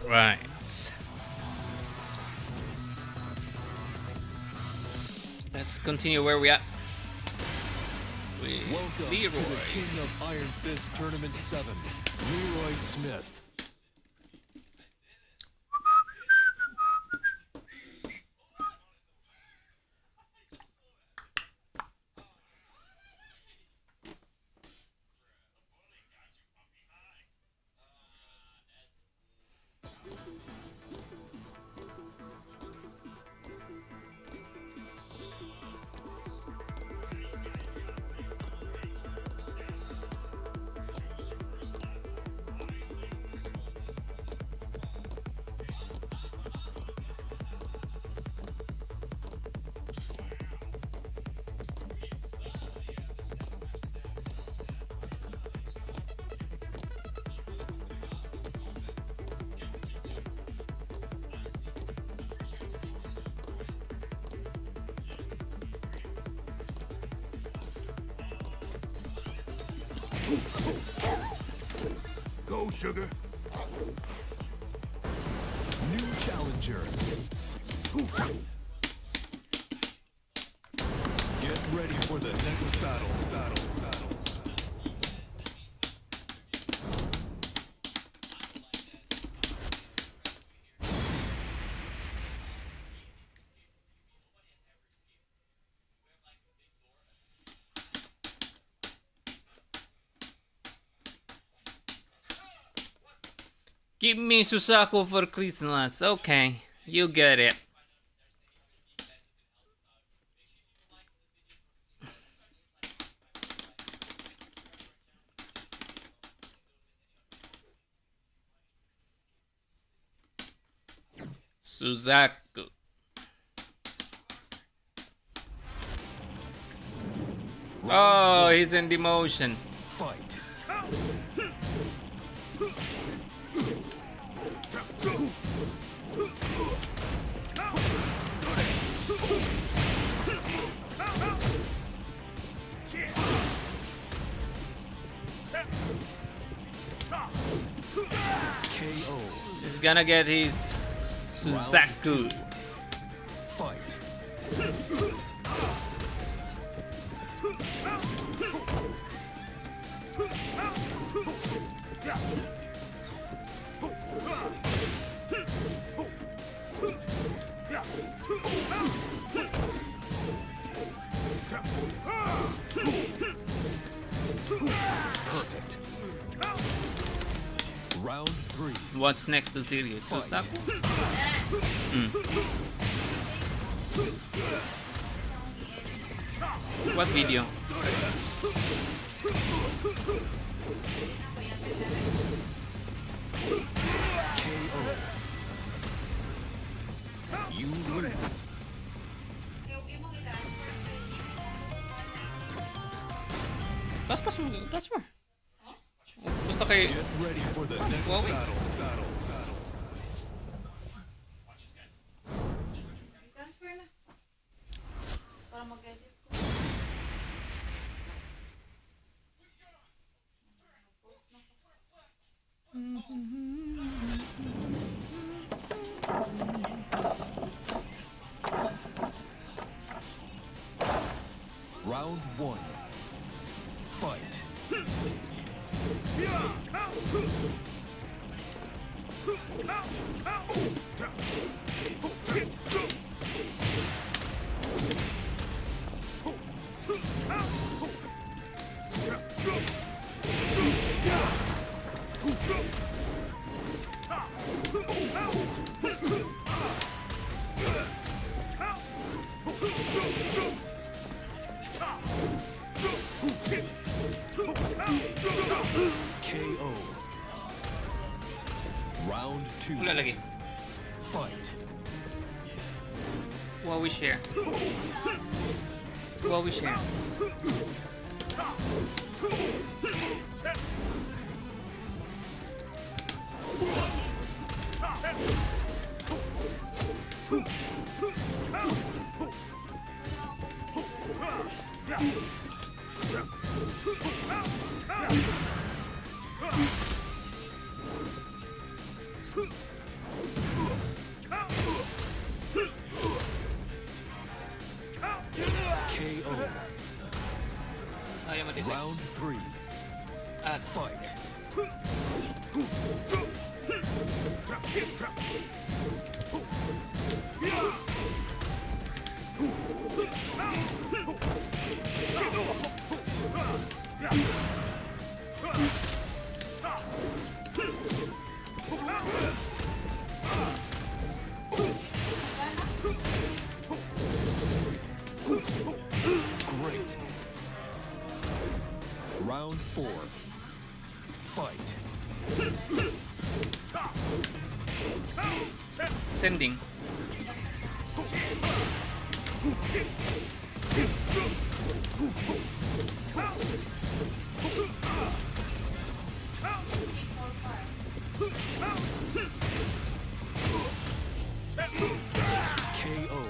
Right. Let's continue where we at. Welcome Leroy. to the King of Iron Fist Tournament 7, Leroy Smith. Go, sugar. New challenger. Get ready for the next battle. Give me Susaku for Christmas. Okay, you get it. Suzaku. Oh, he's in demotion. Fight. KO. He's gonna get his Suzaku. Fight. Perfect. Round 3. What's next to Sirius? Susaku? What video? KO. You lose. Plus mo. Gusto kay... Get ready for the next Well, wait. battle. Transfer na. Para mag-edit ko. Round 1. Fight. KO. Round 2. Wala lagi. Fight. What we share? What we share? Round 3. Ah, Fight. Great. Round 4. Fight. sending. KO.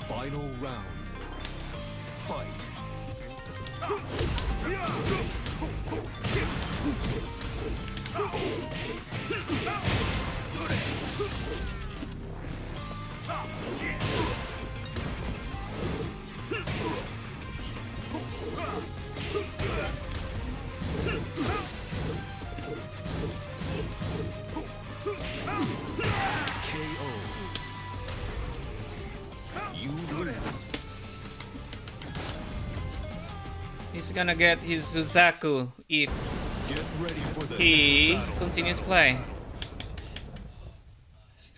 Final round. Fight. KO. You lose. He's gonna get his Suzaku if Get ready for the he next battle. continues to play.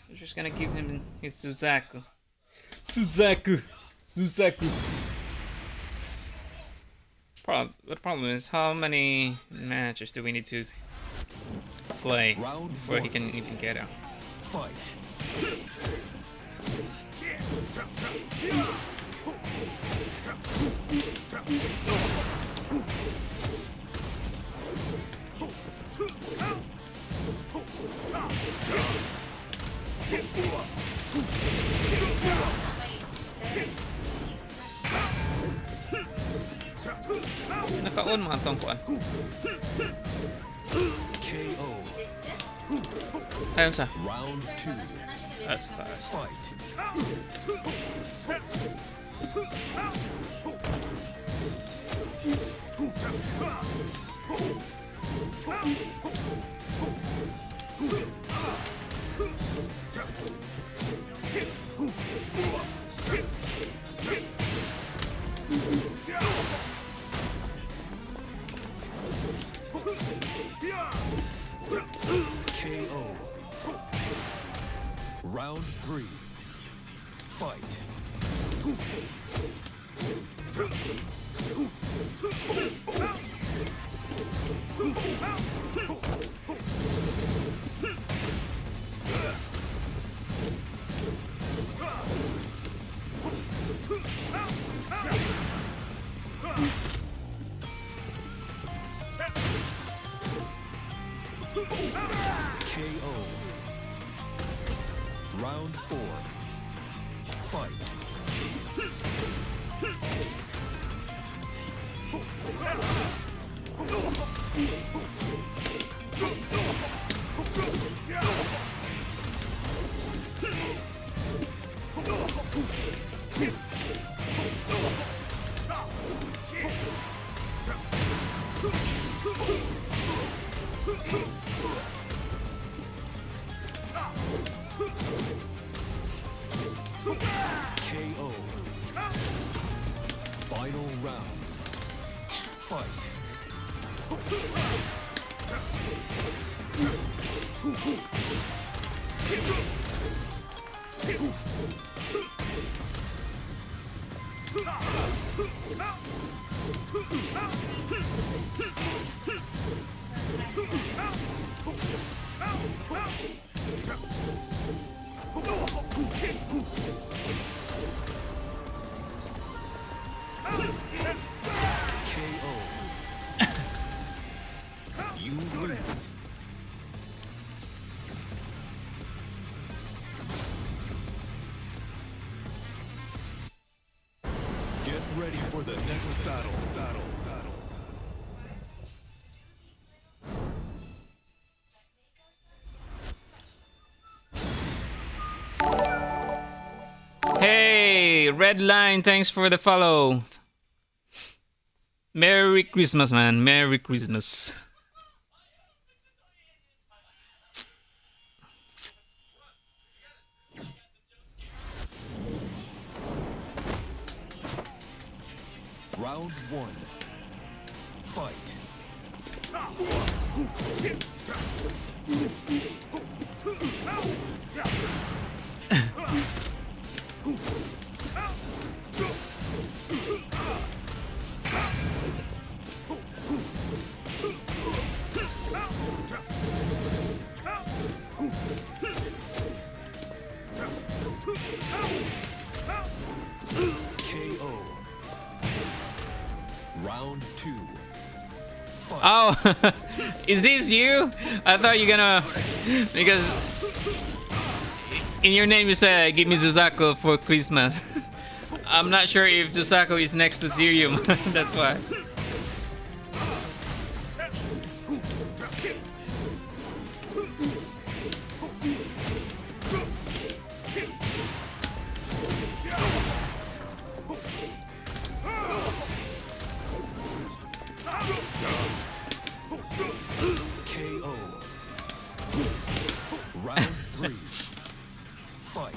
We're just gonna give him his Suzaku. Suzaku. The problem is, how many matches do we need to play Round before he one. can even get out? Fight. Naka-on mga tong kuan. KO. Ayun sa. Round 2. That's Fight. KO. Round 3. Fight. KO. Round 4. Fight. KO. Final round. Fight. KO. You lose. Get ready for the next battle. Hey, Red Line, thanks for the follow. Merry Christmas, man. Merry Christmas. Round one. Fight. KO. Round two. Fight. Oh, is this you? I thought you're gonna, because in your name you said give me Susako for Christmas. I'm not sure if Susako is next to Zirium. That's why. KO. Round three. Fight.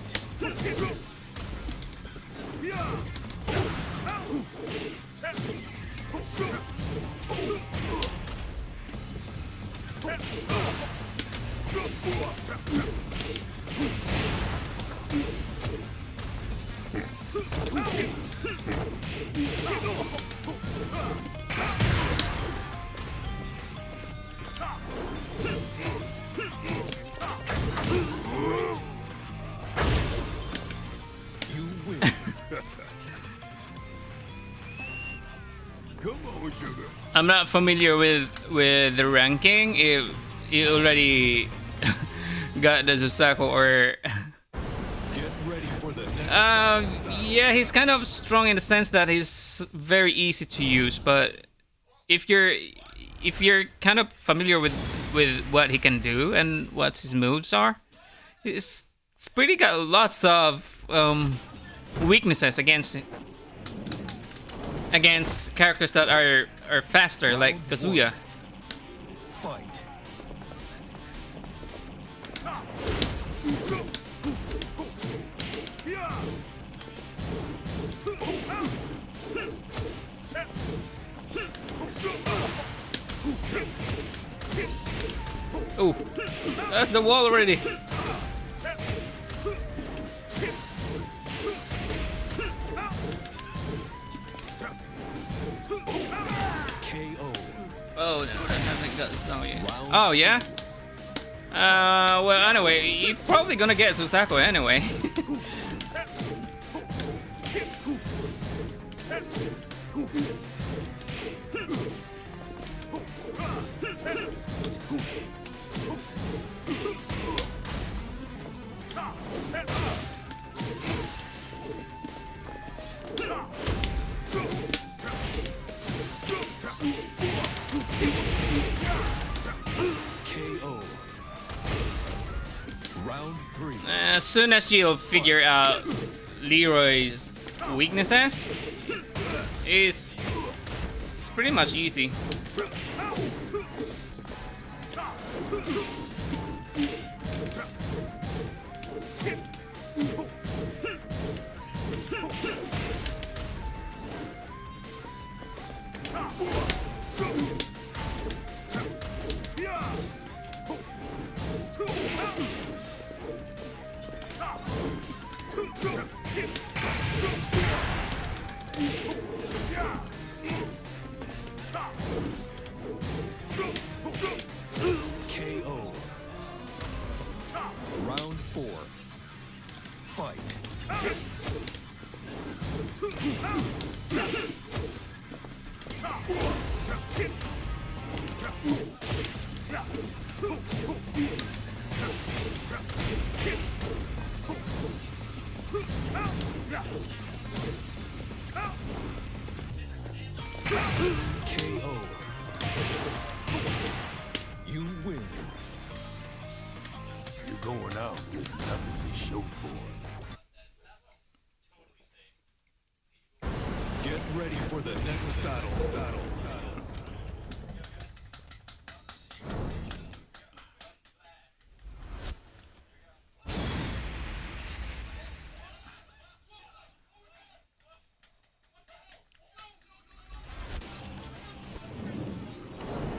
You win. Come on, sugar. I'm not familiar with the ranking. If you already got the Susako or Get ready for the next. yeah, he's kind of strong in the sense that he's very easy to use. But if you're kind of familiar with what he can do and what his moves are, it's pretty got lots of weaknesses against characters that are faster, like Kazuya. Fight. Oh, that's the wall already. KO. Oh, no, I haven't got this song yet. Oh, yeah? Well, anyway, you're probably gonna get Susako anyway. KO. Round three. As soon as you'll figure out Leroy's weaknesses, it's pretty much easy. KO. Round four. Fight. KO. You win. You're going out with nothing to show for it. Get ready ready for the next battle.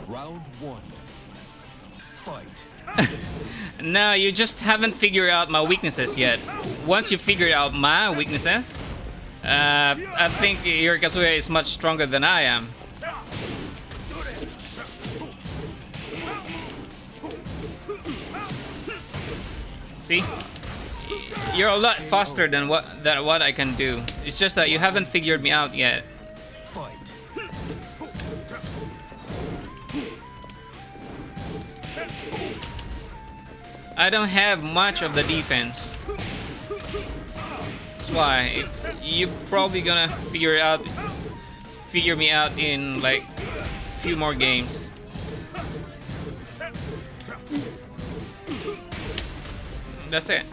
Round one. Fight. No, you just haven't figured out my weaknesses yet. Once you figure out my weaknesses, I think your Kazuya is much stronger than I am. See? You're a lot faster than what I can do. It's just that you haven't figured me out yet. Fight. I don't have much of the defense. That's why you're probably gonna figure me out in like a few more games. That's it.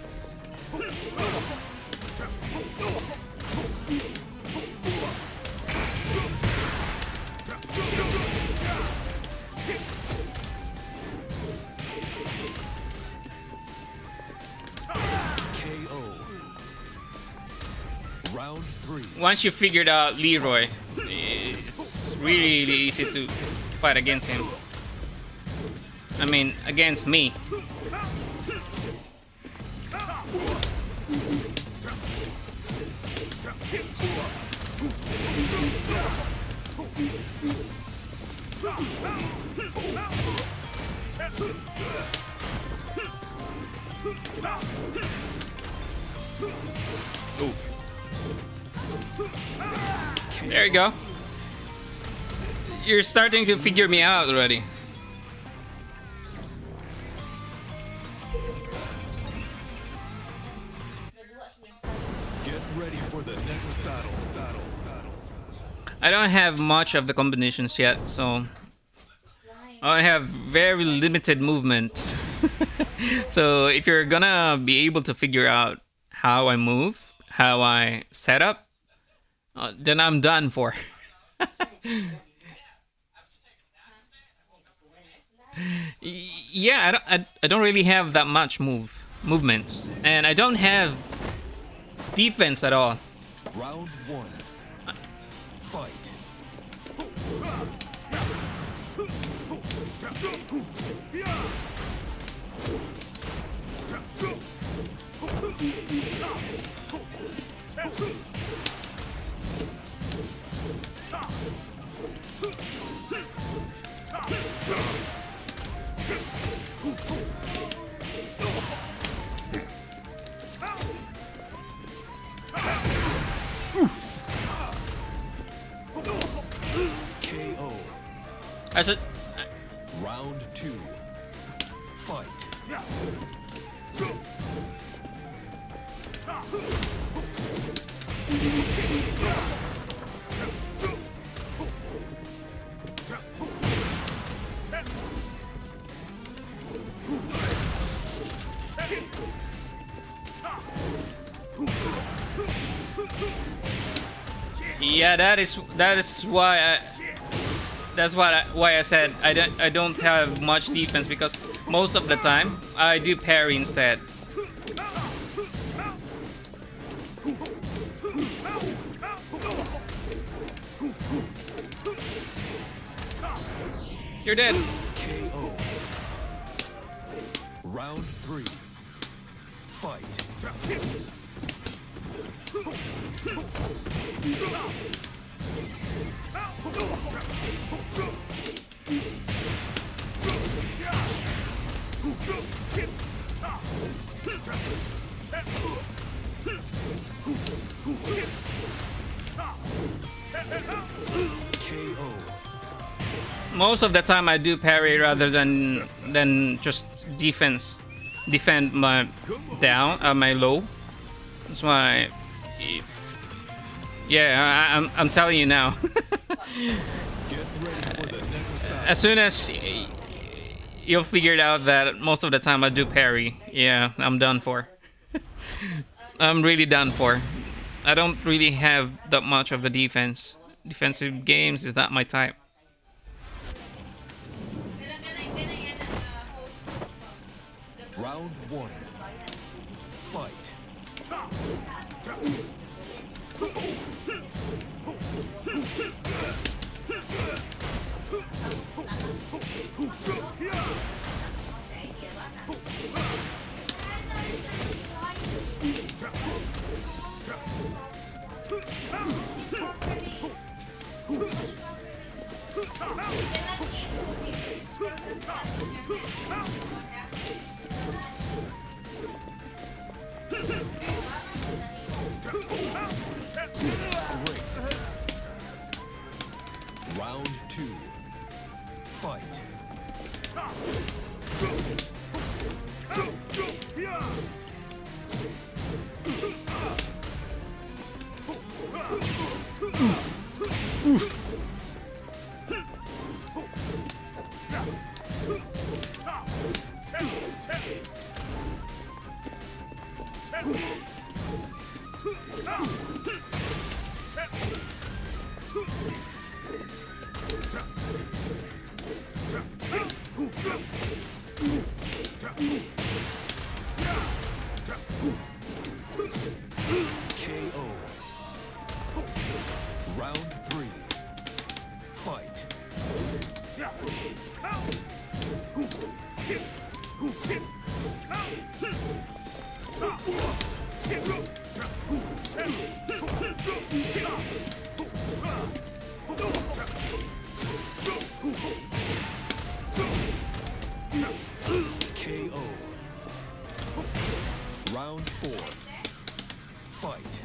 Round three. Once you figured out Leroy, it's really easy to fight against him. I mean, against me. Ooh. There you go. You're starting to figure me out already. Get ready for the next battle. I don't have much of the combinations yet, so I have very limited movements. So if you're gonna be able to figure out how I move, how I set up, then I'm done for. Yeah, I don't really have that much movement, and I don't have defense at all. Round one. Fight. KO. I said, Round two. Fight. yeah, that is why I said I don't have much defense, because most of the time I do parry instead. You're dead. KO. Round three. Fight. KO. Most of the time I do parry rather than just defend my my low. That's why yeah, I'm telling you now. Get ready for the next battle. As soon as you'll figure it out that most of the time I do parry, yeah, I'm done for. I'm really done for. I don't really have that much of a defense. defensive games is not my type. Round one. Fight. Great. Round two. Fight. KO. Round three. Fight. KO. Round four. Fight.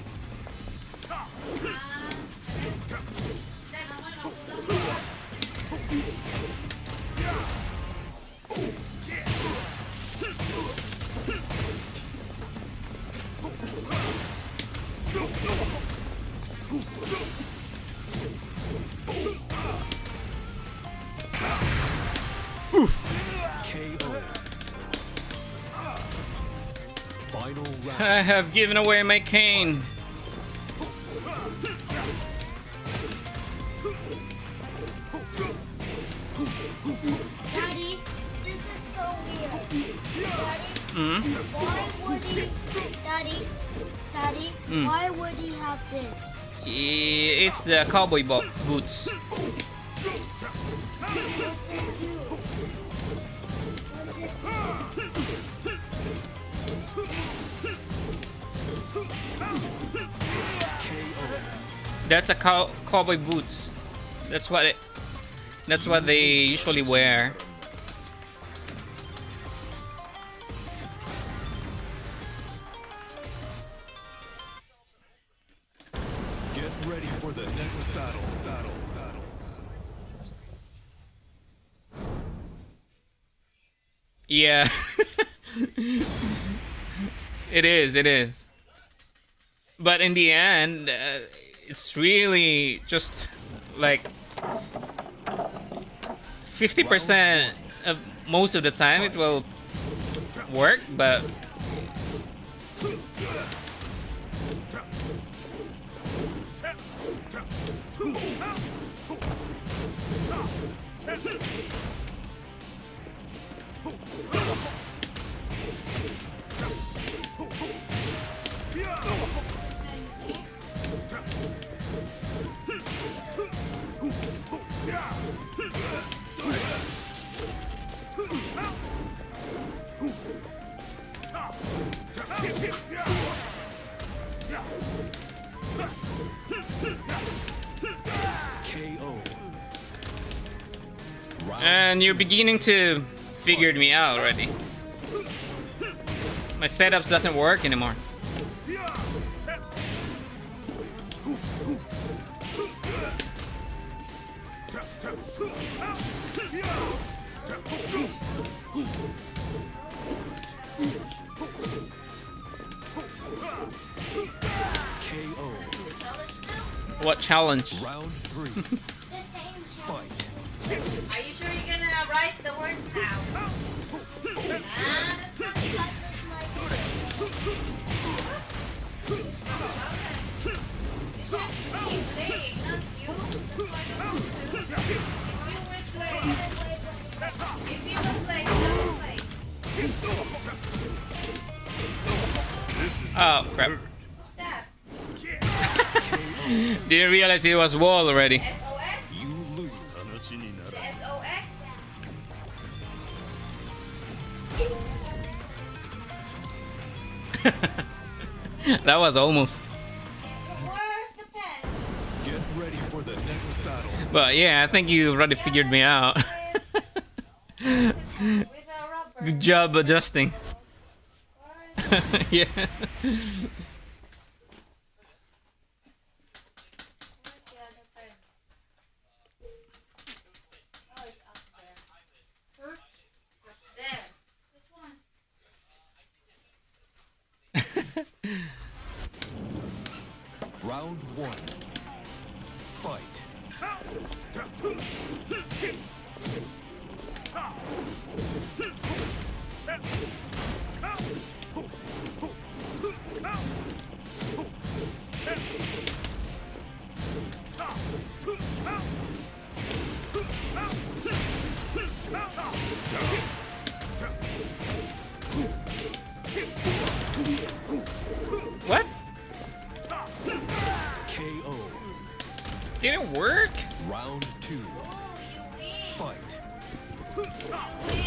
KO. Final round. I have given away my cane. Daddy, this is so weird. Daddy, Mm. why would he? Daddy, why would he have this? It's the cowboy boots. What did it do? That's a cowboy boots. That's what they usually wear. Get ready for the next battle. Yeah. It is. But in the end, it's really just like 50% of most of the time it will work, but KO. Round and you're beginning to figure me out already. My setups doesn't work anymore. KO. What challenge? Round three. The same Fight. Are you sure you're gonna write the words now? That's not It's just me playing, not you. Oh crap! What's that? Didn't realize it was wall already. SOX? You lose. The SOX? That was almost. Where's the pen? Get ready for the next battle. But yeah, I think you already figured me out. With a rubber. Good job adjusting. Where is Yeah. the other pen? Oh, it's up there. Huh? It's up there. Which one? Round 1. Fight. What? KO. Didn't work? Round 2. Ooh, you win. Fight. You win.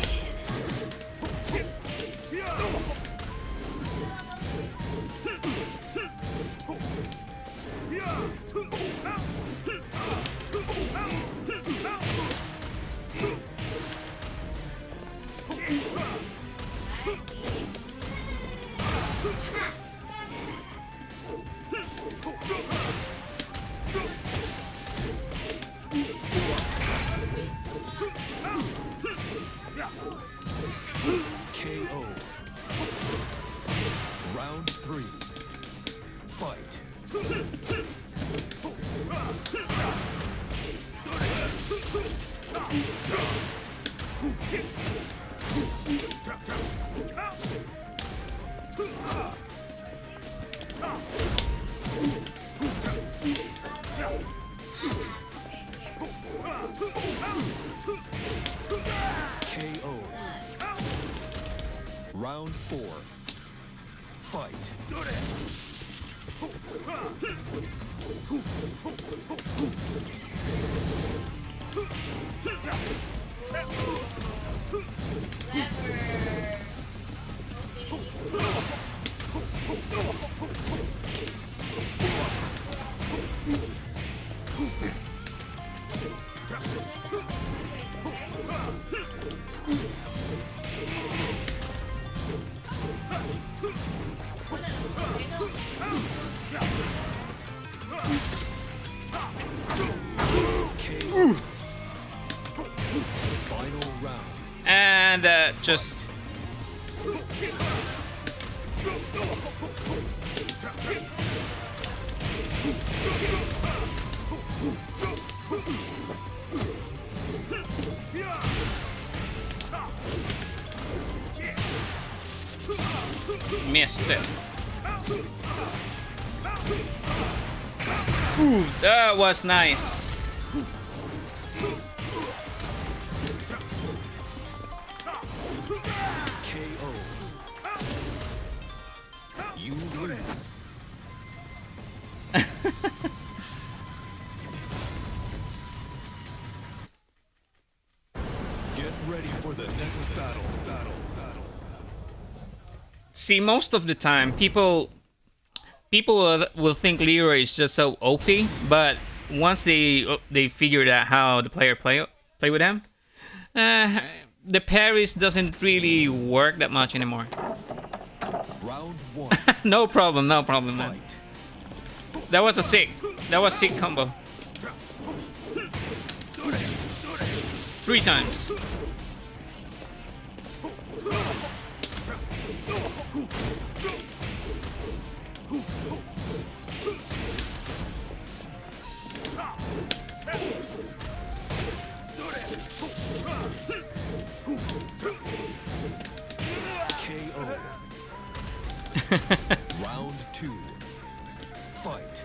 KO. Round 3. Fight. KO. Round 4. Fight. Clever. KO. Final round. And just missed it. Ooh, that was nice. KO. You lose. Get ready for the next battle. See, most of the time, people will think Leroy is just so OP, but once they figured out how the player play with him, the parries doesn't really work that much anymore. Round 1. No problem, man. Fight. That was sick combo. 3 times. KO. Round 2. Fight.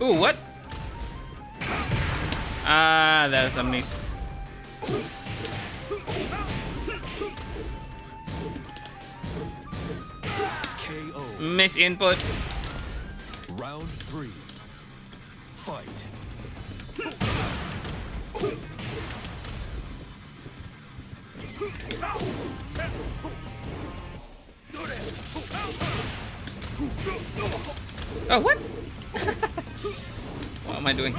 Ooh, what? Ah, that's a miss. KO. Miss input. Round 3. Fight. Oh, what? What am I doing?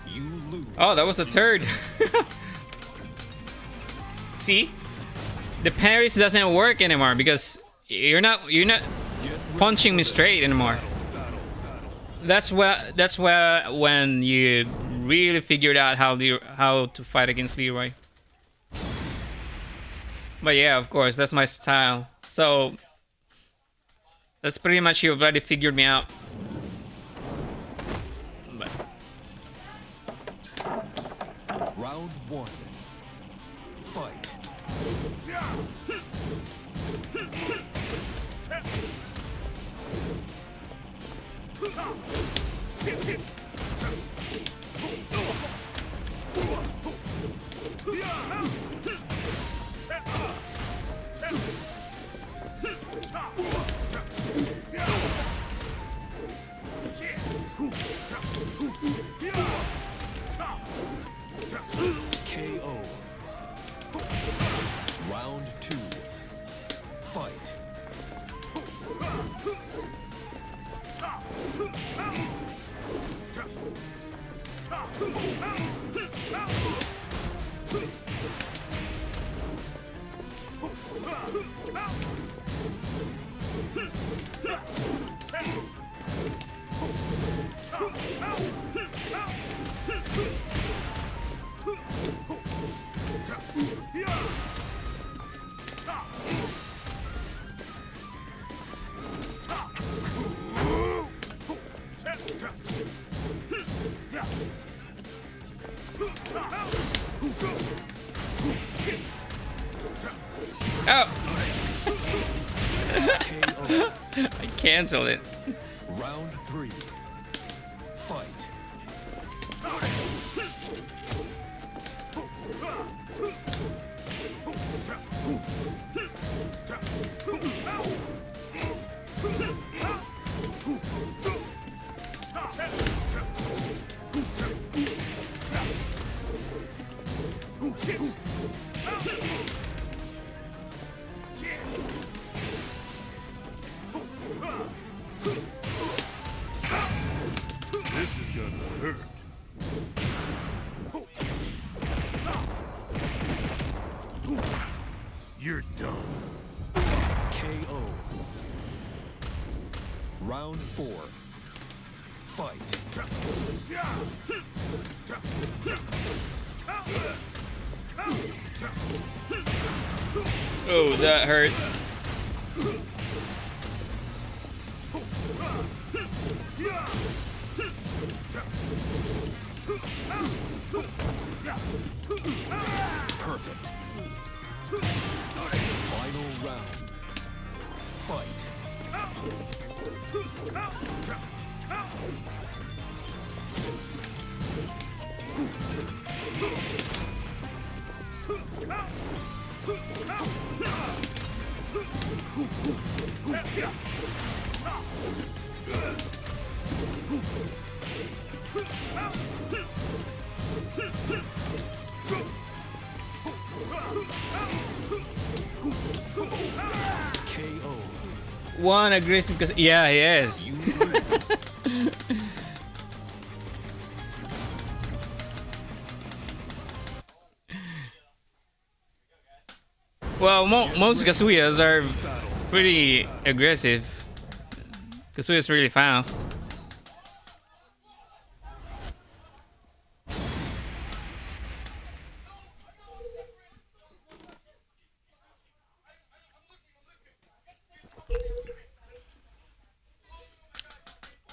You lose. Oh, that was a third. See? The parries doesn't work anymore because you're not punching me straight anymore. That's where when you really figured out how to fight against Leroy. But yeah, of course, that's my style. So that's pretty much, you've already figured me out. But Round 1. Fight. KO. Round 2. Fight. oh, KO. I canceled it. Round 3. Fight. This is gonna hurt. You're done. KO. Round 4. Fight. Oh, that hurts. Perfect. Final round. Fight. KO. One aggressive, because yeah, he is. You lose. Well, most Kazuyas are pretty aggressive. Kazuya's really fast.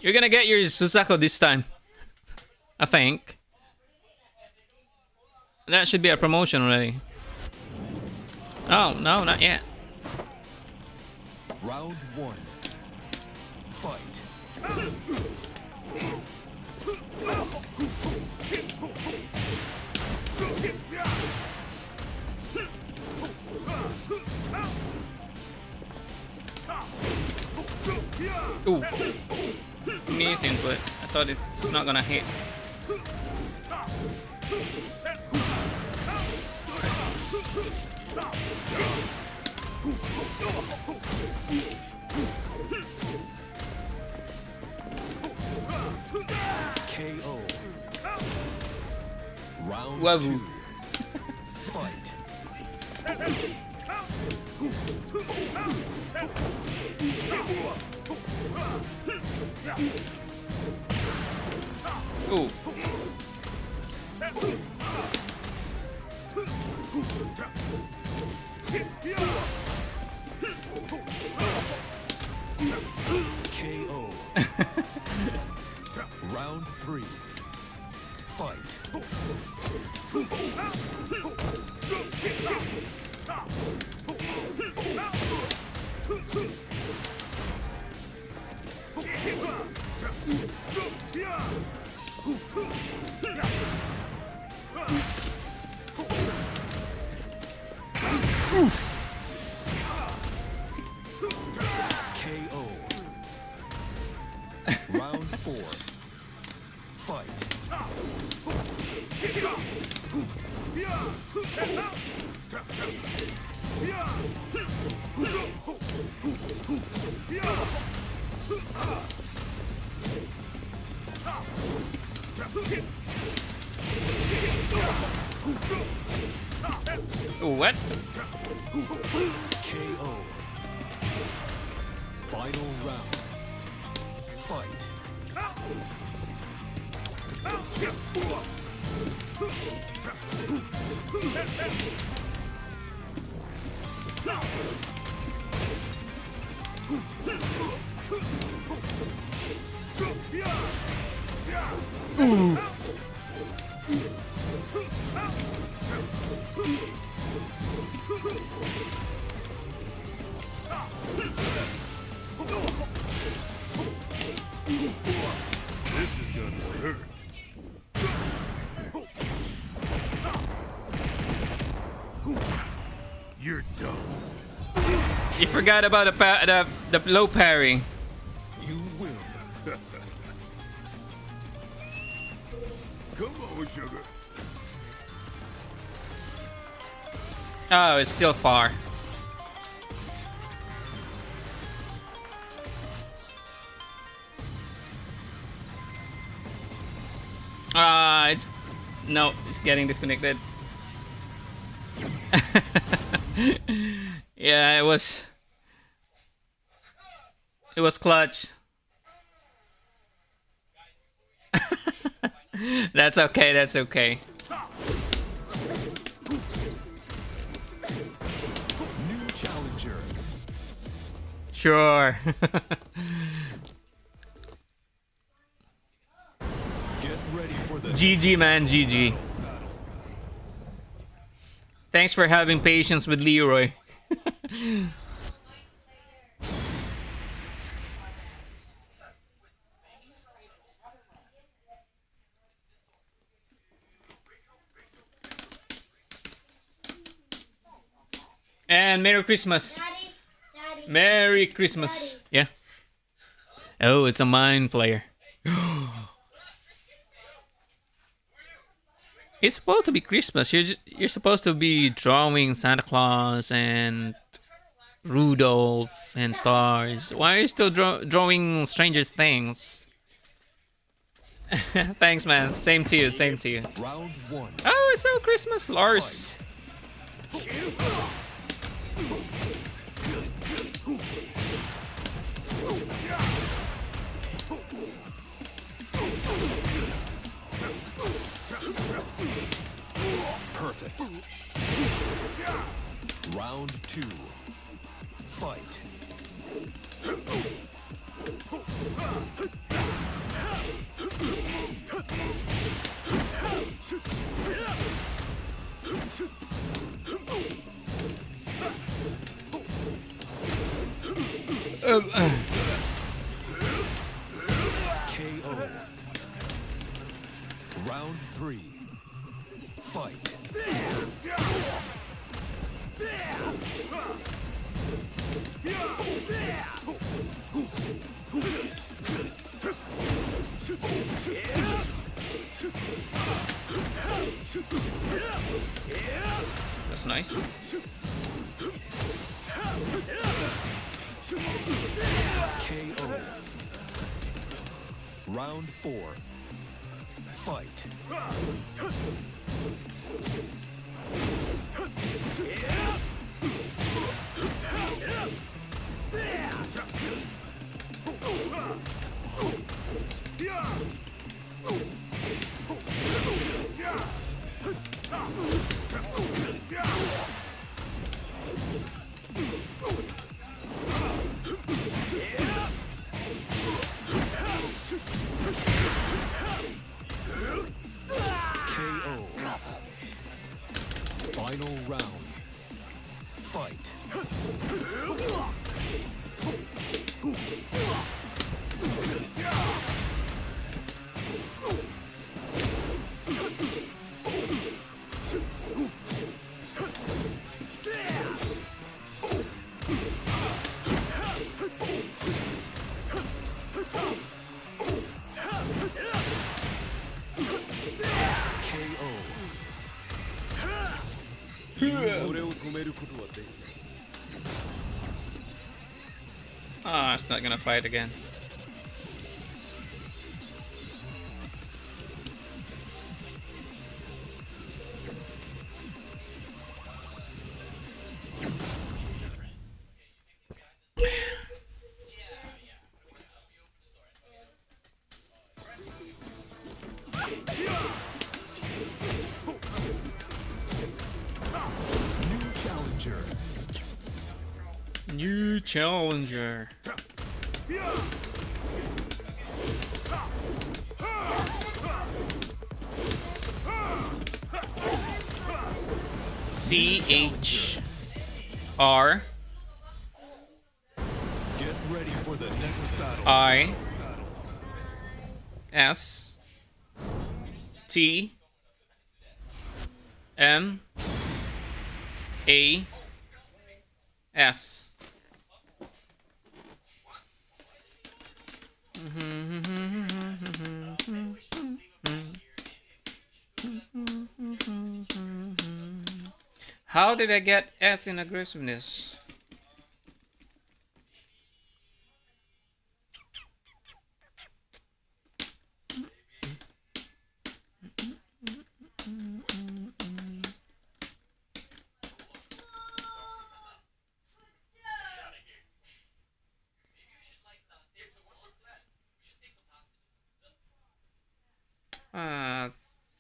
You're gonna get your Suzaku this time. I think. That should be a promotion already. Oh, no, not yet. Round 1. Fight. Ooh. Amazing, but I thought it's not gonna hit. KO. Round Wahoo. 2. Fight. Ooh. KO. Round 3. Fight. KO. Round 4. Fight. Ooh, what? KO. Final round. Fight. This is gonna hurt. You're done. You forgot about the low parry. You win. Come on, sugar. Oh, it's still far. It's no, it's getting disconnected. Yeah, it was clutch. That's okay, that's okay. New challenger. Sure. Get ready for the GG, man, GG. Thanks for having patience with Leroy. And Merry Christmas. Daddy, Daddy. Merry Christmas. Yeah. Oh, it's a mind flayer. It's supposed to be Christmas. You're supposed to be drawing Santa Claus and Rudolph and stars. Why are you still drawing Stranger Things? Thanks, man. Same to you. Same to you. round 1. Oh, it's so Christmas, Lars. Perfect. Round 2. Fight. KO. Round 3. Fight. That's nice. KO. Round 4. Fight. KO. Final round. Fight. KO. 俺を止めることはできない。 Ah, it's not gonna fight again. New challenger. New challenger. CHR Get ready for the next battle. I S T M A S. How did I get S in aggressiveness?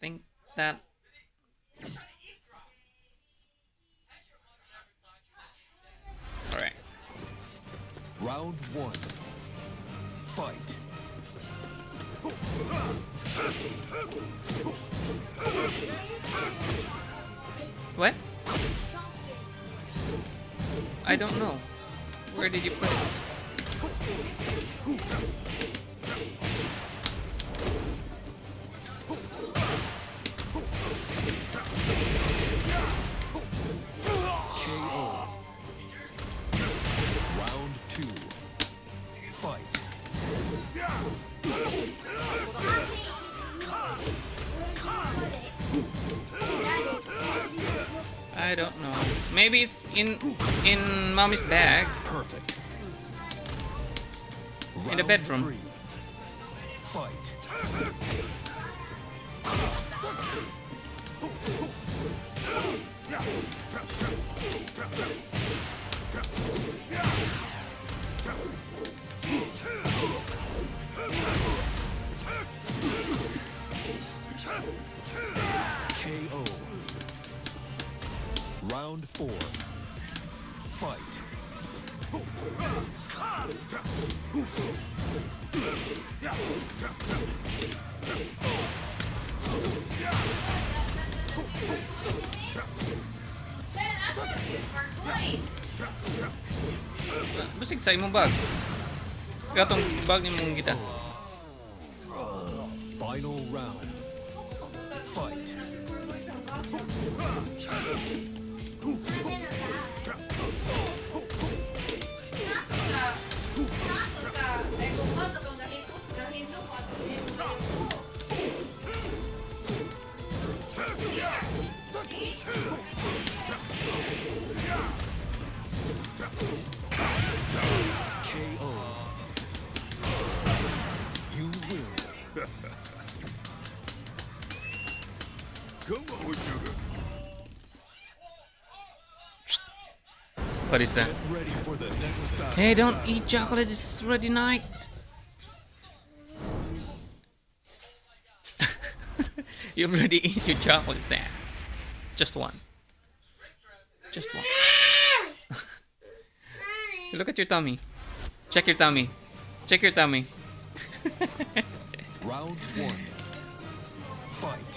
Think that. All right. Round 1. Fight. What? I don't know. Where did you put it? KO. Round 2. Fight. I don't know. Maybe it's in mommy's bag Perfect. in the Round bedroom. 3. Fight. KO. Round 4. Fight. basig sa imong bag. Katong bag ni mong kita. Final round. Fight. KO. You win. Come on, sugar. What is that? Get ready for the next battle. Hey, don't eat chocolate. It's already night. You already eat your chocolates there. Just one. Just one. Look at your tummy. Check your tummy. Check your tummy. Round one. Fight.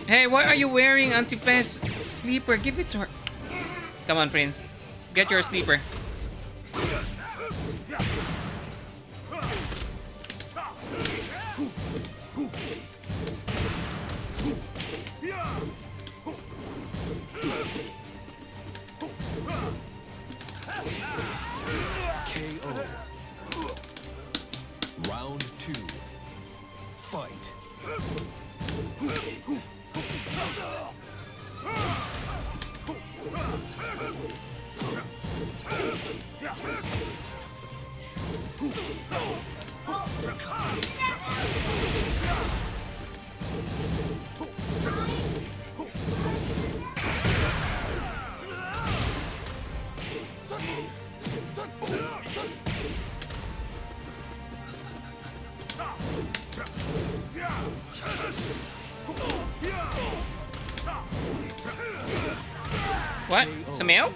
Hey, why are you wearing anti-fast sleeper? Give it to her. Come on, Prince. Get your sleeper. KO. Round two. Fight. What? Some milk?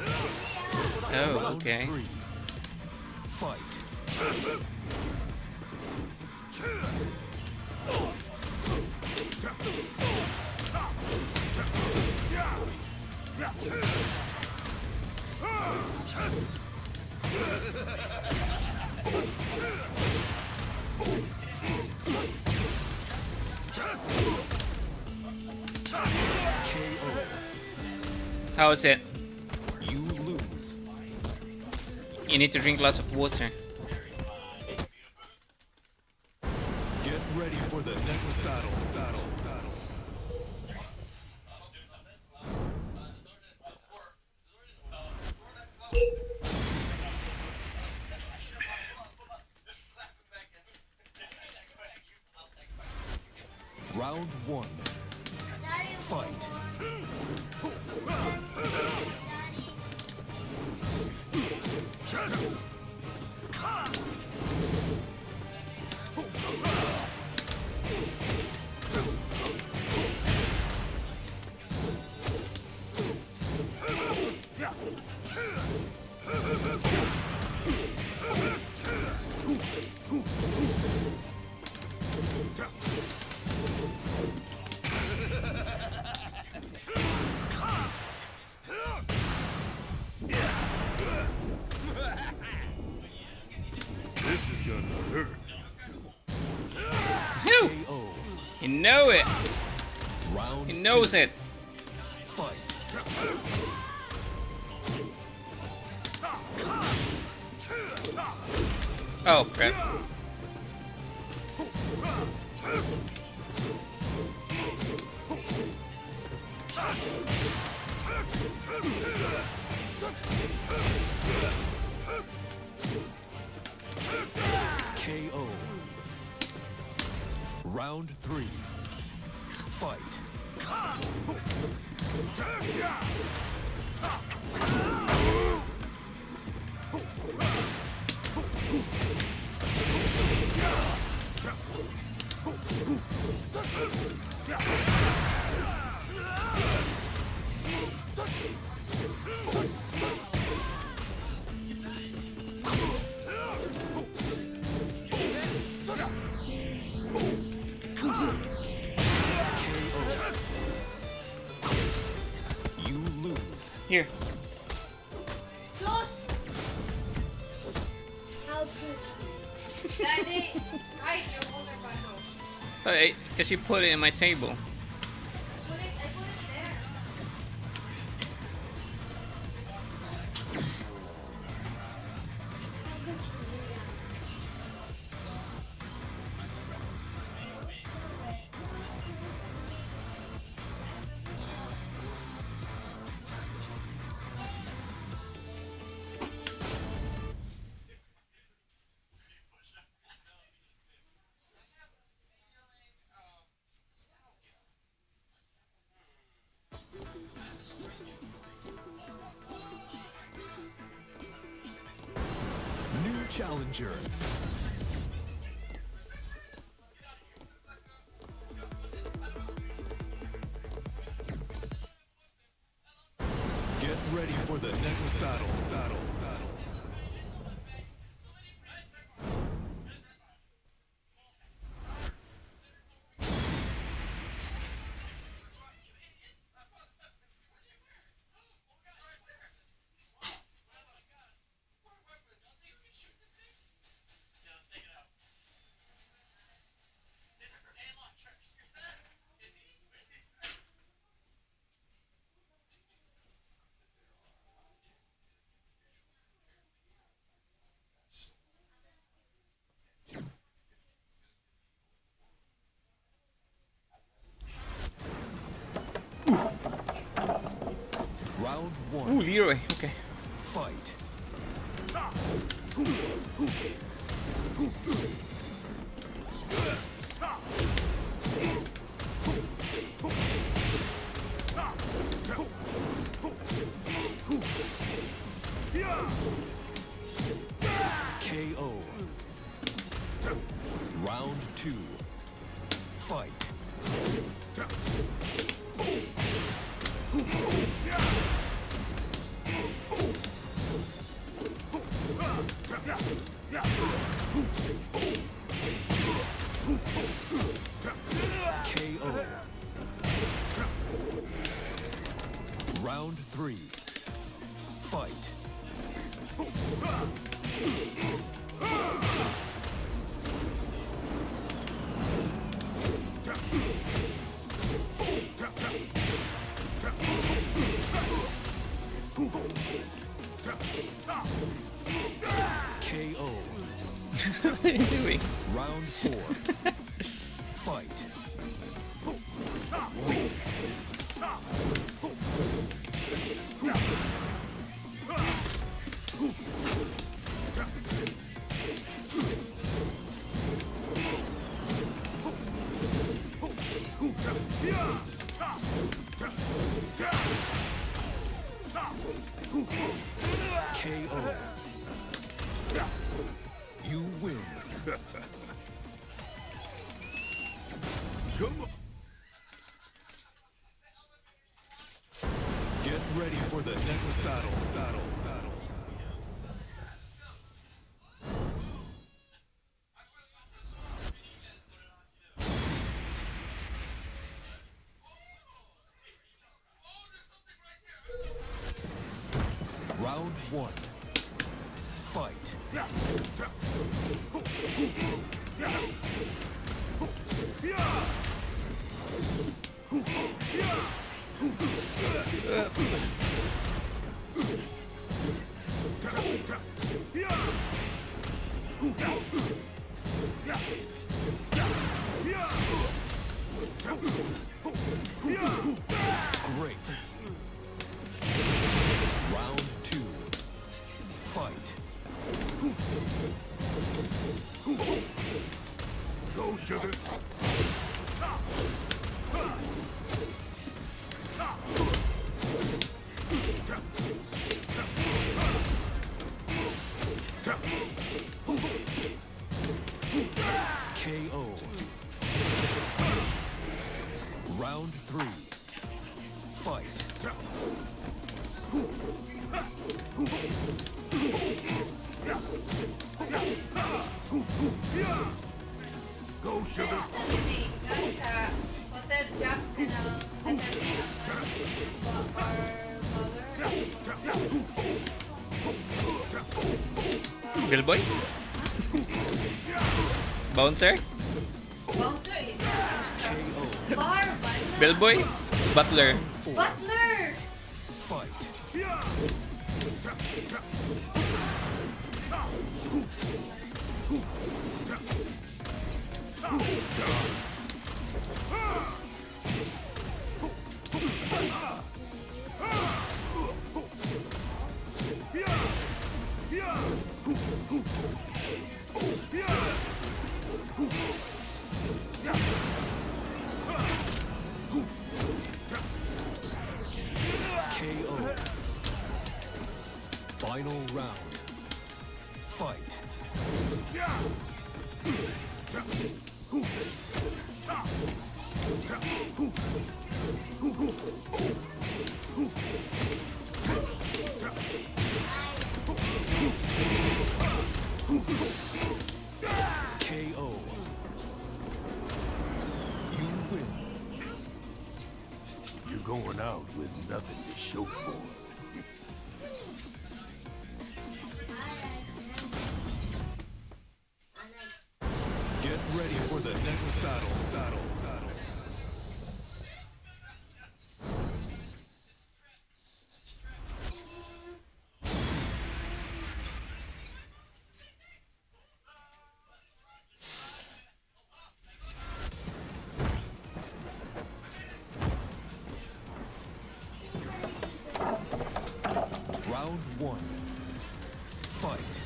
Oh, Round okay. three. Fight. How is it? You lose. You need to drink lots of water. Get ready for the next battle. Round one. Fight. This is gonna hurt. Phew! KO. You know it. Round He knows it. fight. Oh, crap. KO. Round three. Fight. Here. Close. How good. Daddy, hide your water bottle. Oh, because you put it in my table. I put it there. New challenger. Get ready for the next battle. Round one. Ooh, Leroy. Okay. Fight. KO. Round two. Fight. KO. Round three. Fight. KO. What are you doing? Round four. Fight. KO. You win. Come on. Get ready for the next battle. Round one. Fight. Great. Round two. Fight. Go, sugar. KO. Round three. Fight. Go, sugar. Daddy, guys, Hotel Jack's gonna determine our power. Billboy? Bouncer? Bouncer is bar, butler. Billboy? Butler? Butler. Fight. KO. Final round. Fight. KO. You win. You're going out with nothing to show for it. Get ready for the next battle. Round one. Fight.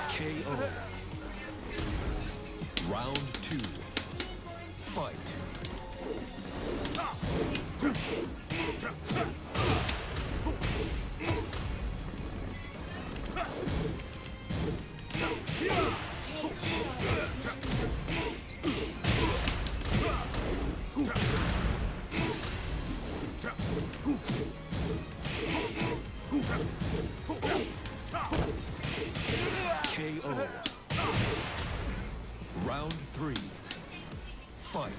KO. Round two. Fight. KO. Round three. Fight.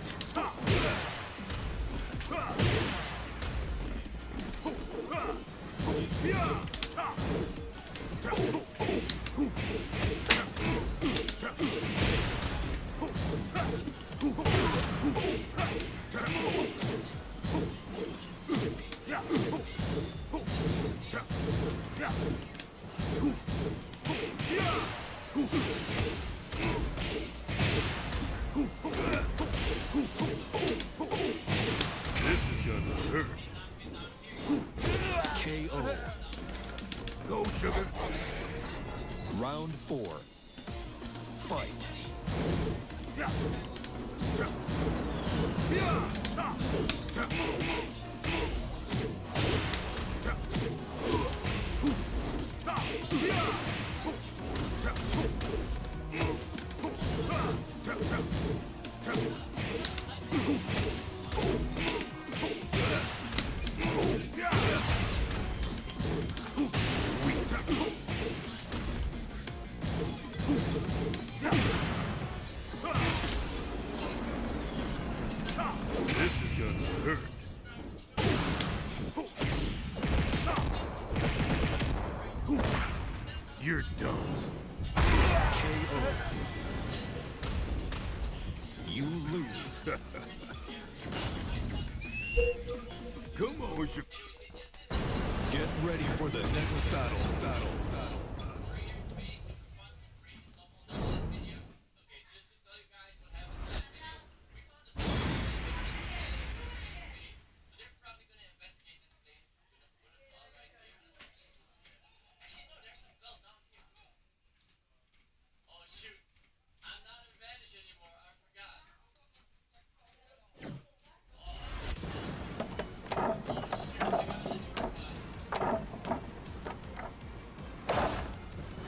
This is gonna hurt. KO. Go, sugar. Round four. Fight. This is gonna hurt. You're done. KO. You lose. Come on, sugar. Get ready for the next battle.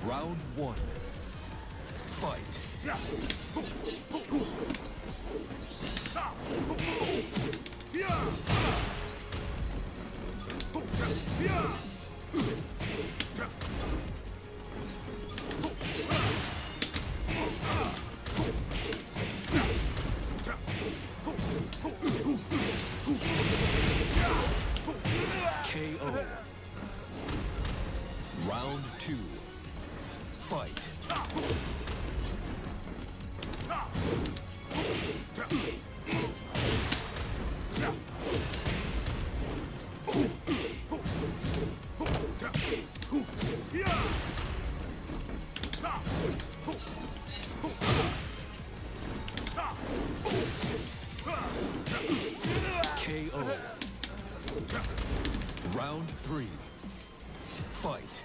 Round one. Fight. KO. Round 2. Fight. KO. Round 3. Fight.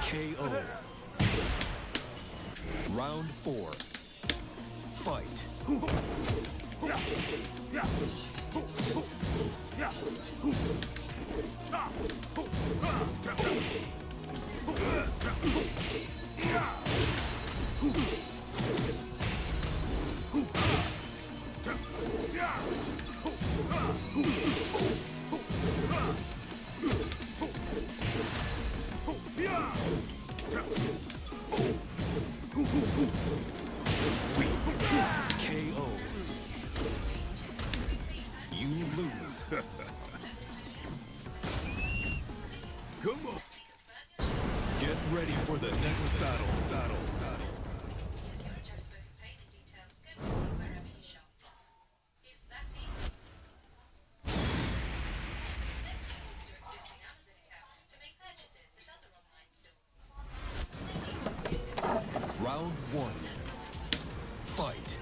KO. Round 4. Fight. KO. You lose. Come on. Get ready for the next battle. Is your address book and payment details good with you wherever you shop? It's that easy. Let's use your existing Amazon account to make purchases at other online stores. Simply need to create a Round 1. Fight.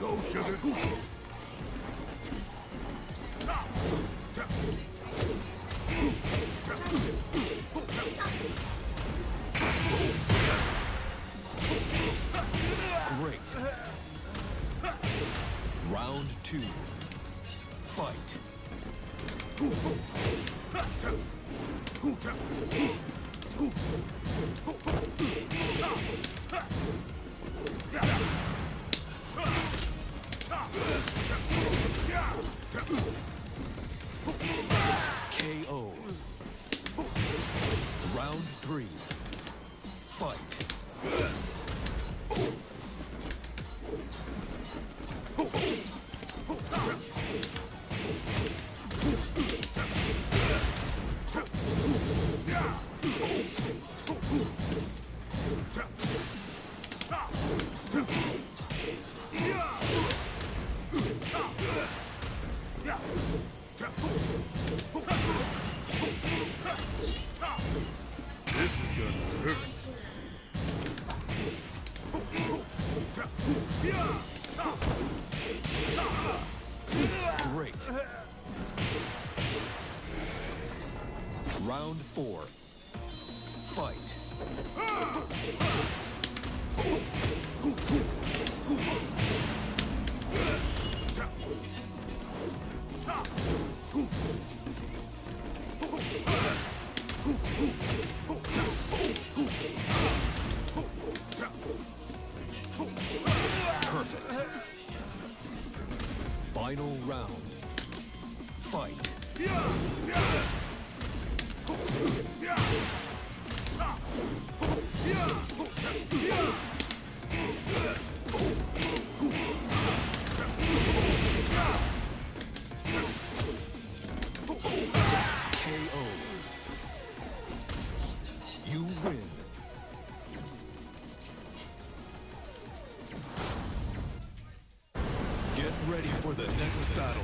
Go, sugar. Great. Round 2. Fight. KO. Round 3. Fight. This is gonna hurt. Great. Round 4. Fight. Perfect. Final round. Fight. KO. You win. Get ready for the next battle.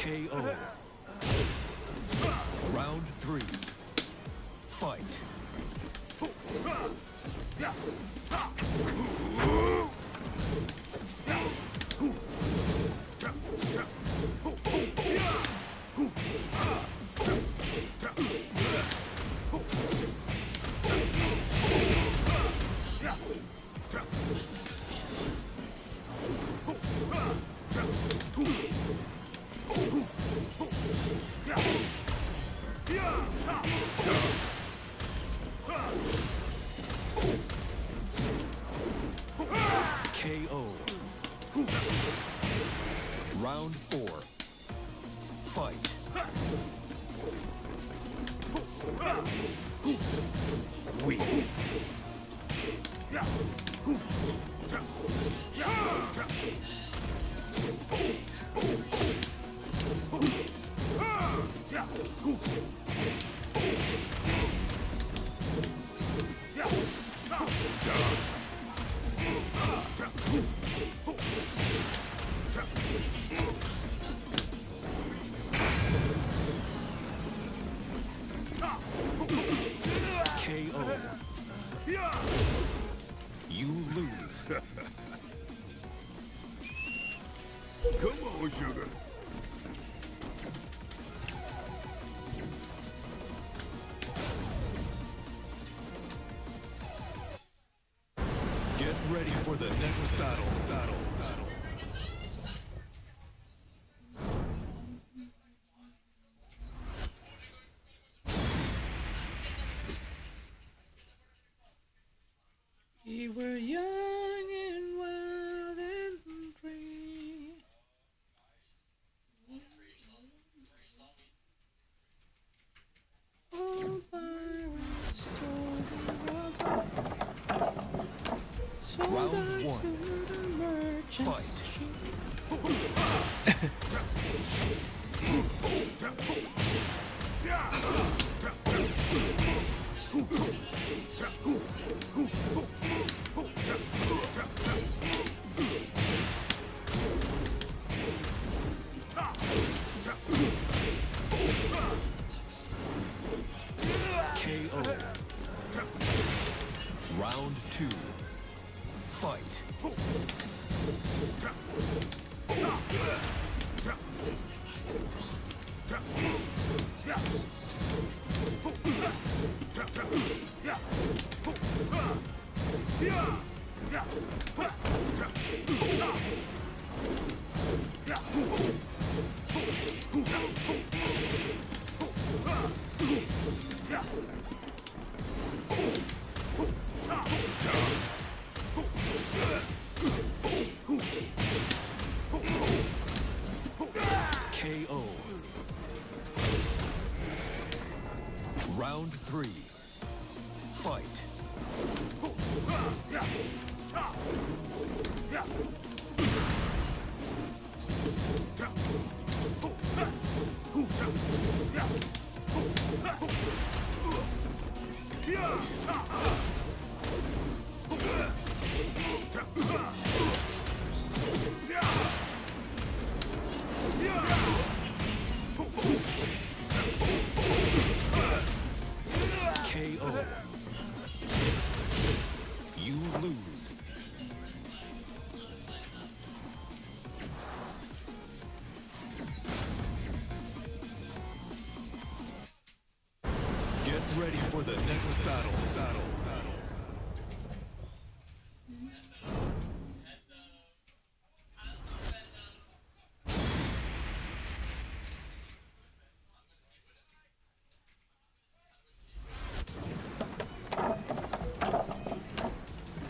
KO. Round 3. Fight. KO. Round 4. Fight. Weak. KO. You lose. Come on, sugar. Get ready for the next battle. We were young and wild and free. All pirates sold Round out 1. to the merchants. Fight. KO. Round 2. Fight. KO. Round 3. Fight. KO. You lose. Get ready for the next battle.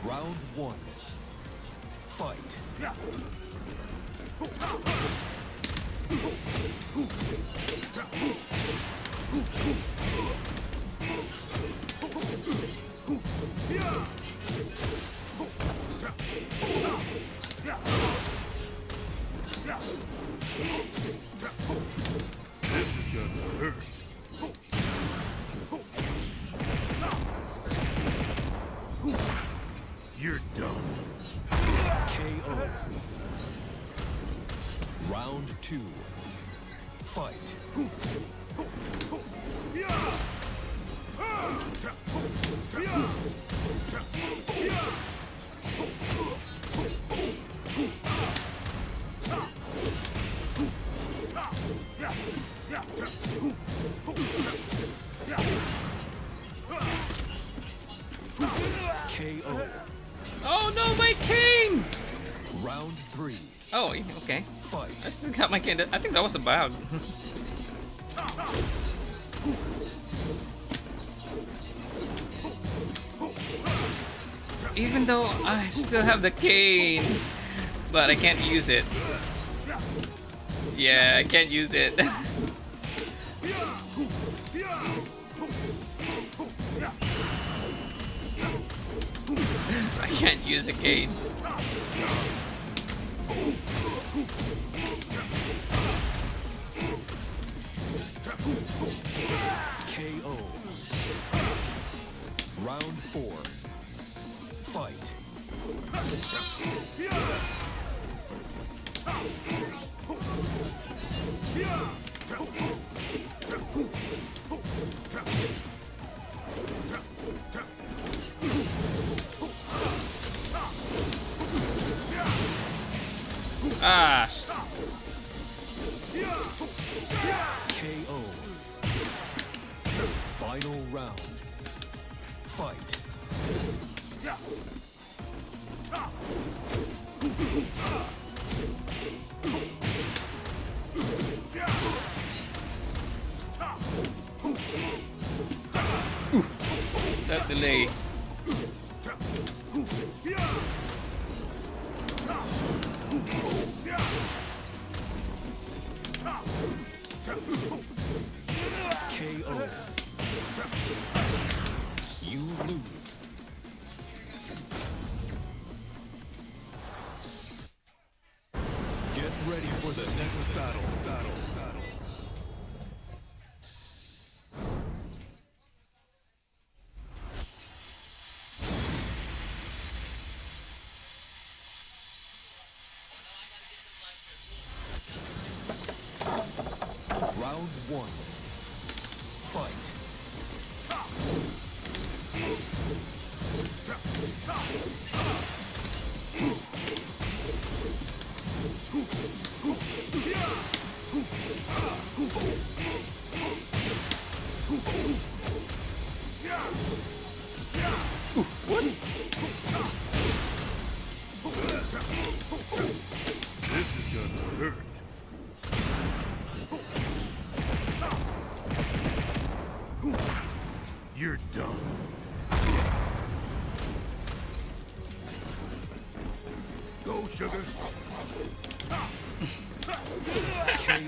Round 1. Fight. KO. Oh no, my cane! Round 3. Oh, okay. Fight. I still got my cane. I think that was a bug. Even though I still have the cane, but I can't use it. Yeah, I can't use it. I can't use the cane. KO. Round 4. Fight. Ah, KO. Final round. Fight. that delay. KO. You lose. Get ready for the next battle. Round 1. Fight. This is gonna hurt. You're done. Go, sugar. KO.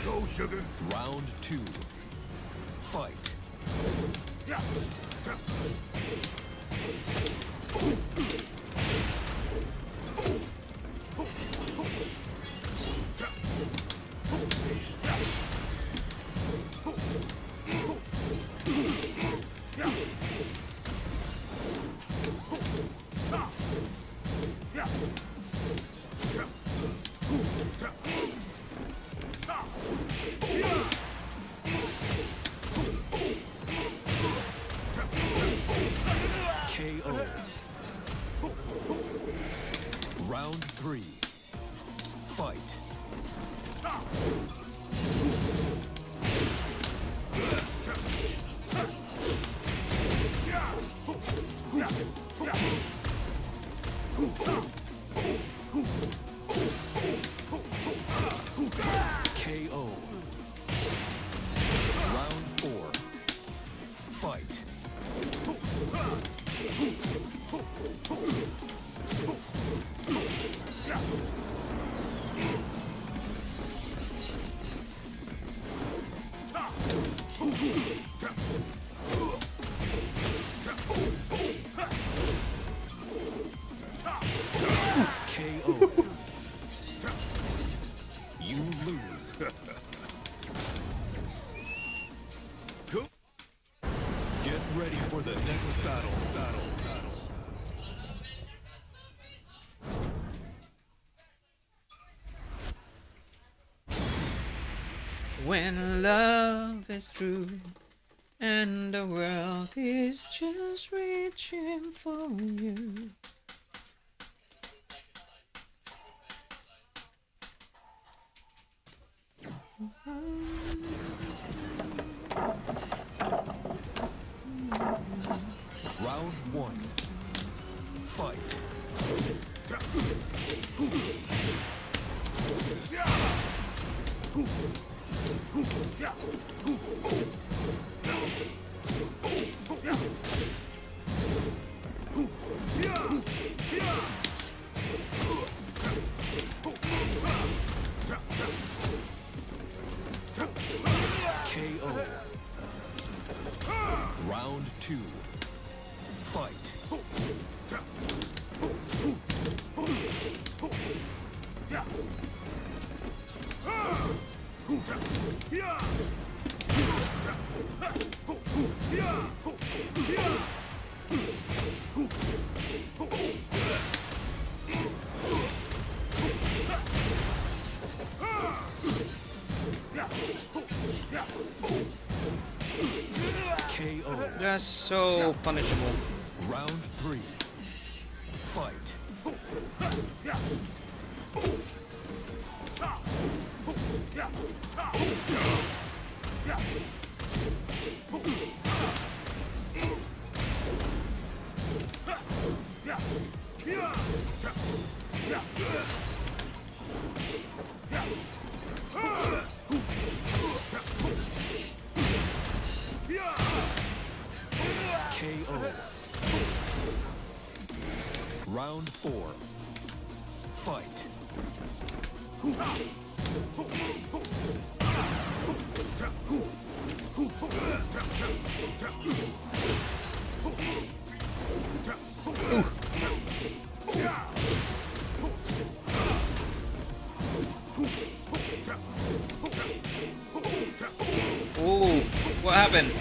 Go, sugar. Round 2. Fight. KO. Round 3. Fight. KO. Round 4. Fight. KO. You lose. Cool. Get ready for the next battle. When love is true and the world is just reaching for you. Round one. Fight. KO. Round two. Fight. KO. That's so punishable. Round three. Fight. KO. Round four. Fight. Ooh, what happened?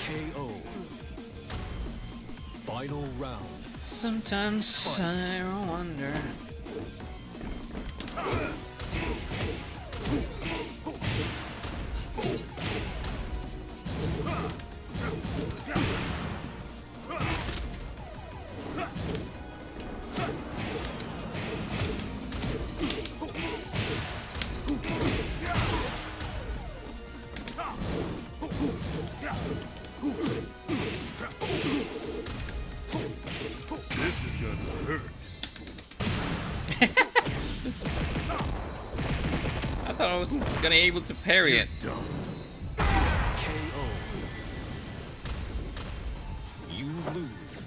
KO. Final round. Sometimes I wonder. This is gonna hurt. I thought I was gonna be able to parry it. Dumb. KO. You lose.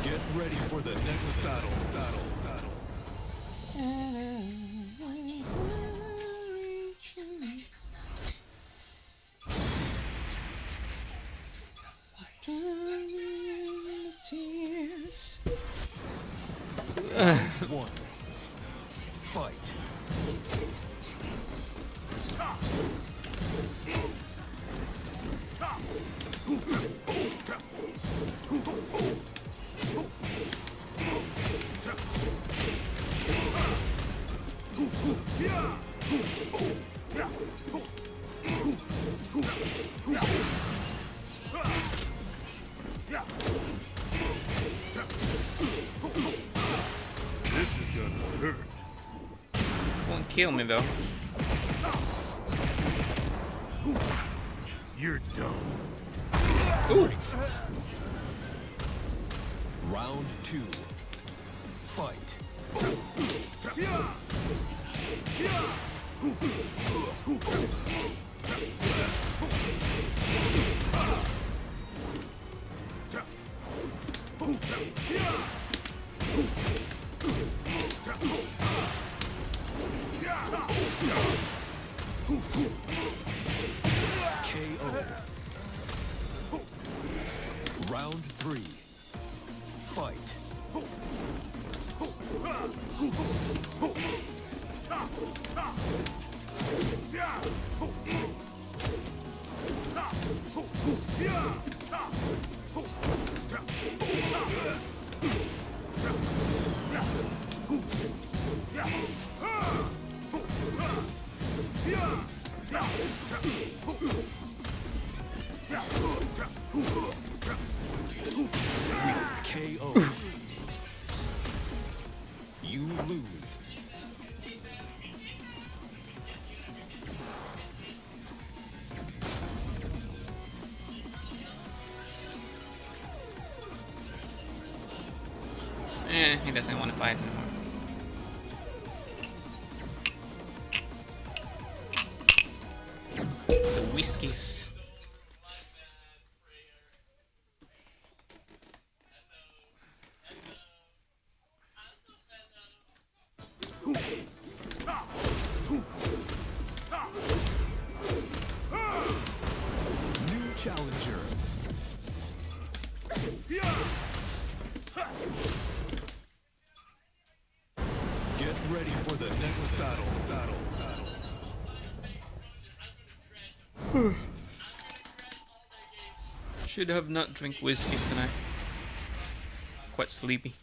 Get ready for the next battle. Tears. One. Fight. This is gonna hurt. Won't kill me though. You're dumb. Ooh. Round two. Fight. KO. Round three. Fight. KO. You lose. He doesn't want to fight anymore. The whiskeys. New challenger. Get ready for the next battle. Should have not drink whiskeys tonight. Quite sleepy.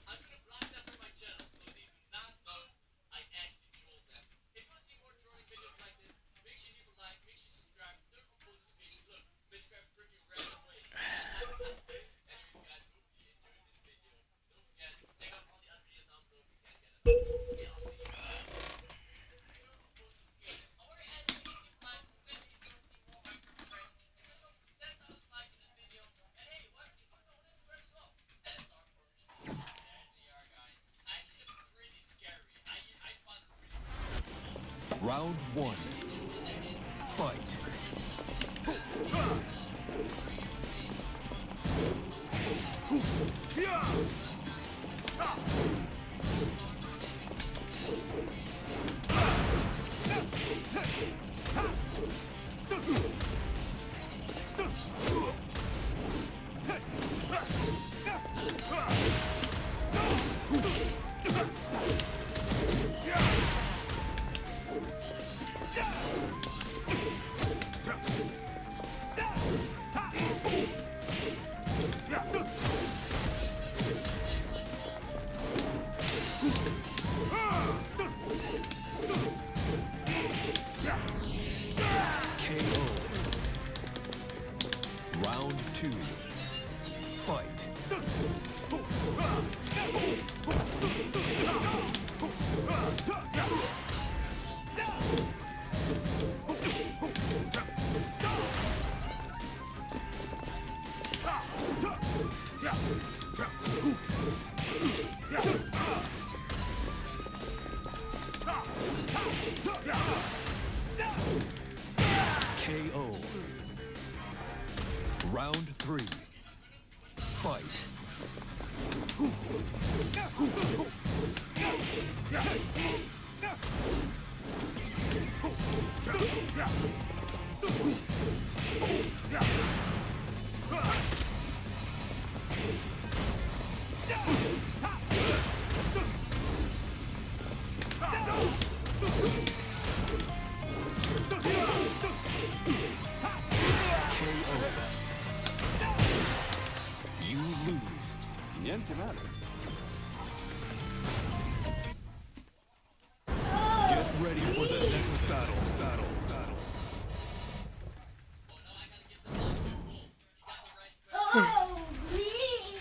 Round one. Fight. KO. Round two. Fight. KO. Round three. Fight. You lose. Niente male. Get ready for the next battle. Oh, green.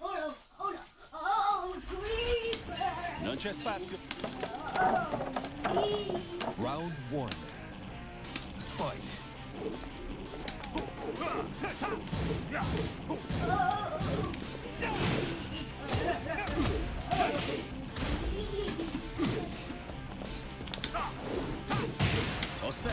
Oh, no. Oh, green. Non c'è spazio. Green. Round one. Fight. All set.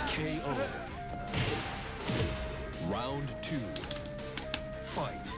KO. Round two. Fight.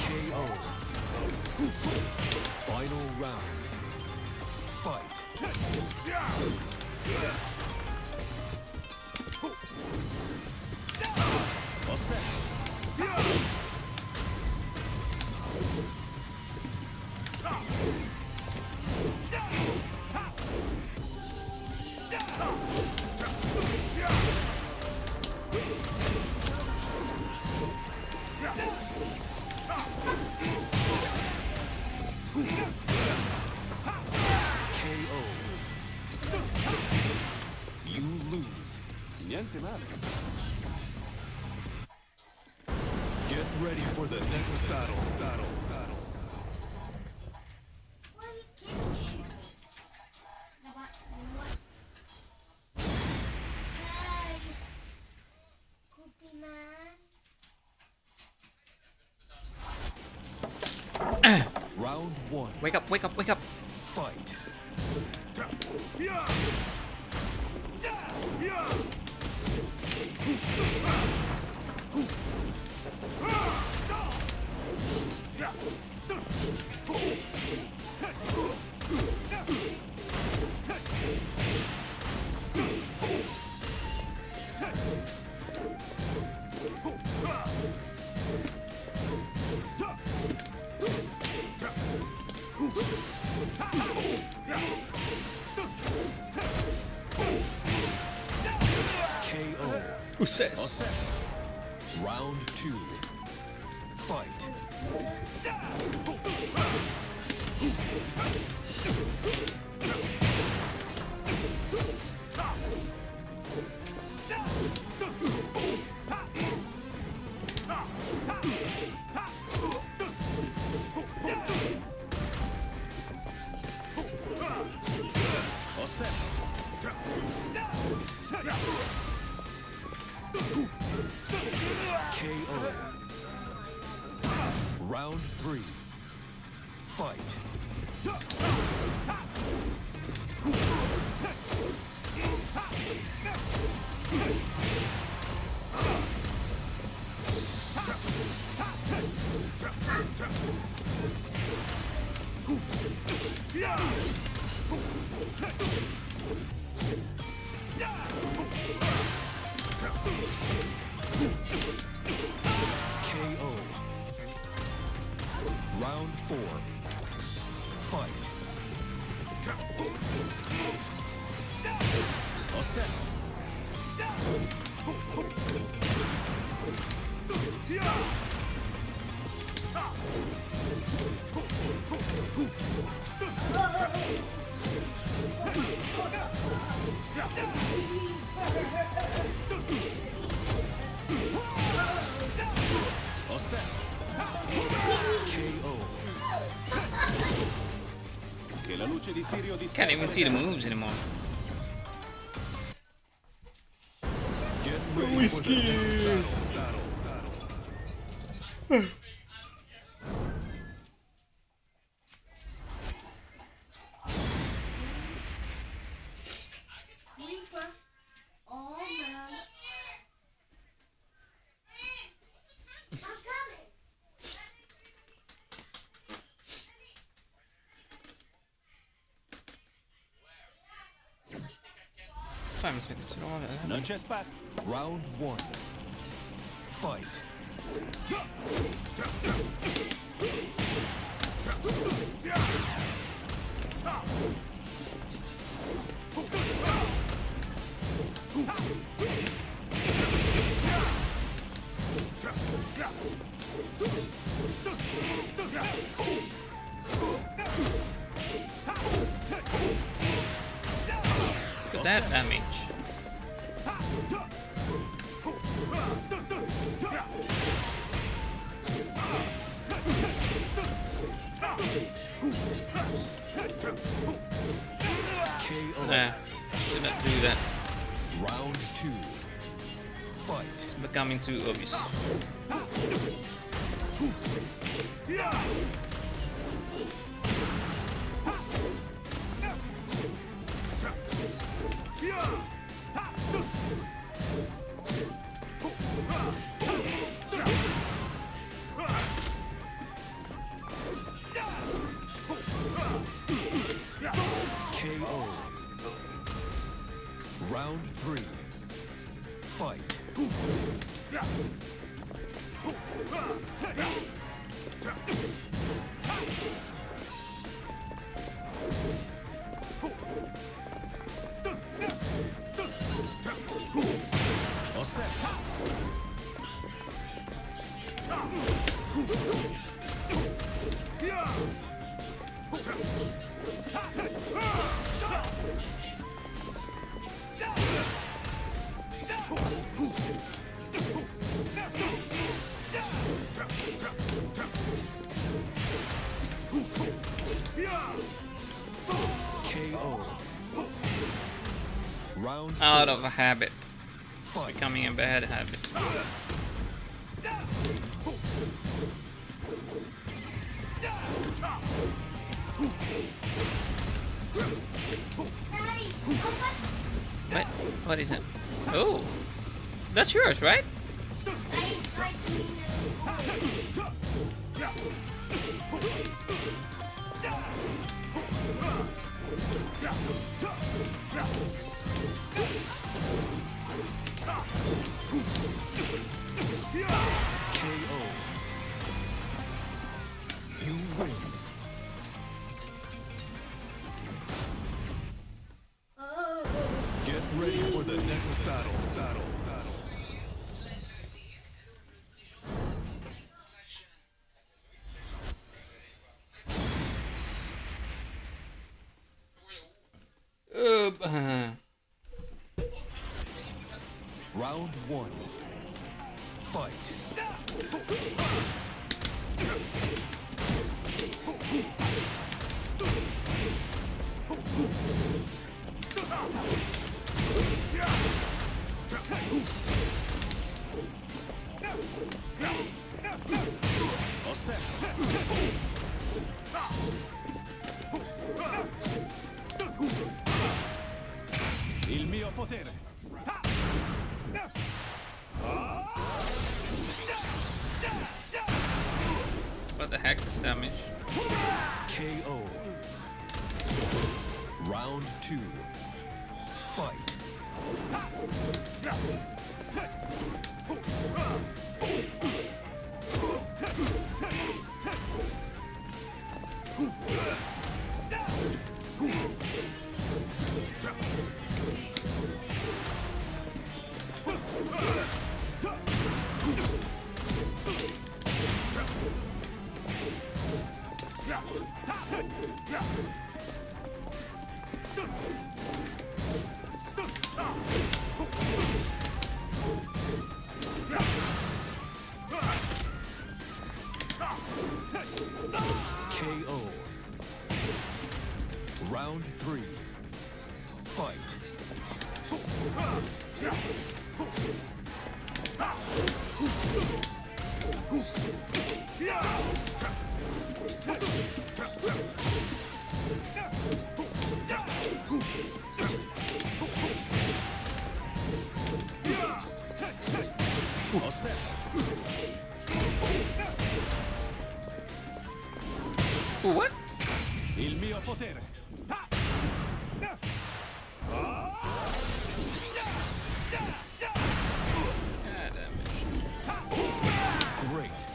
KO. Final round. Fight. All set. KO. You lose. Niente male. Get ready for the next battle. Why you kidding? No, but you know what? Guys, Goopy man. Round one. Wake up, wake up, wake up. Fight. KO. Who says? Round two. Fight. All set. KO. Round three. Fight. KO. Round four. Fight. All set. All set. KO. Che la luce di Sirio Can't even see the moves anymore. Get ready for the next battle. Reaper. Oh man. I'm coming. 5 seconds. Non c'è spazio. Round one. Fight. Look at that damage. KO. Nah, should not do that. Round two. Fight. It's becoming too obvious. KO. Round 3. Fight. Osserva. KO. Round Out 4. of a habit. It's Fight. becoming a bad habit. What? What is it? Oh, that's yours, right? KO. You win. Get ready for the next battle. Round 1. Fight. Osserva. Il mio potere. What the heck is damage? KO. Round 2. Fight. KO. Round 3. Fight. Ooh, what? Il mio potere. Great.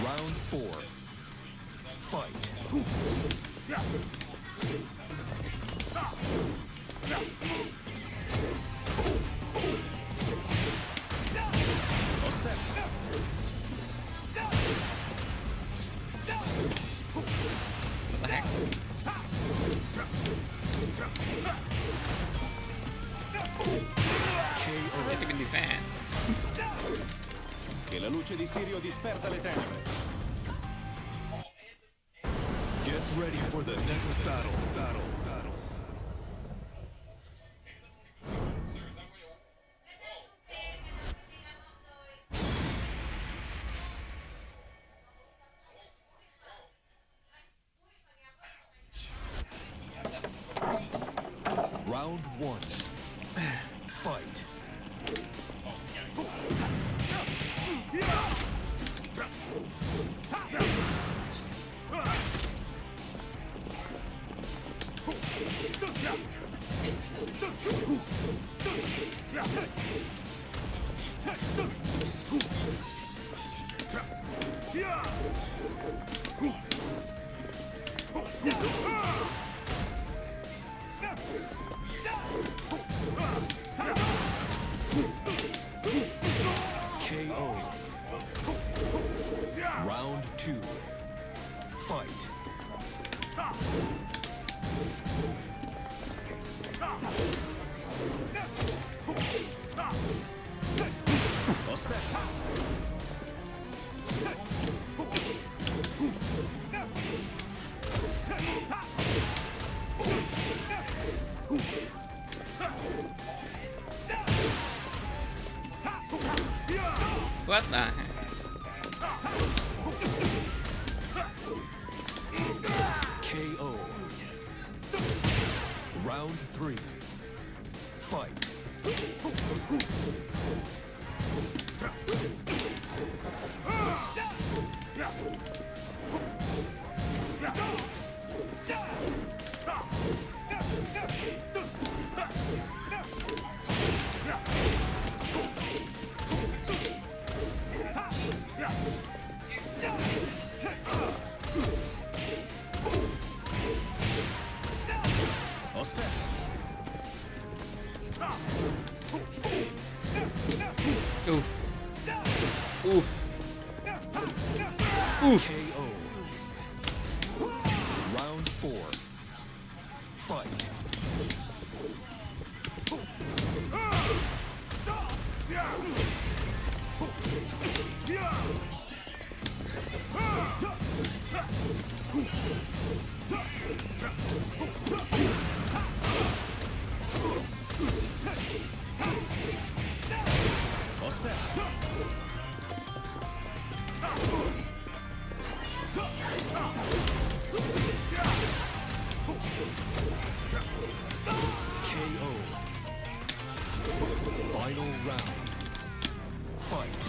Round 4. Fight. Osserva. What the heck? Didn't even defend. Che la luce di Sirio disperda le tenebre. Get ready for the next battle. Round one. Fight. KO. Round two. Fight. What the heck? KO. Round three. Fight. All set. Oof. Oof. Oof. KO. Round four. Fight. All set. KO. Final round. Fight.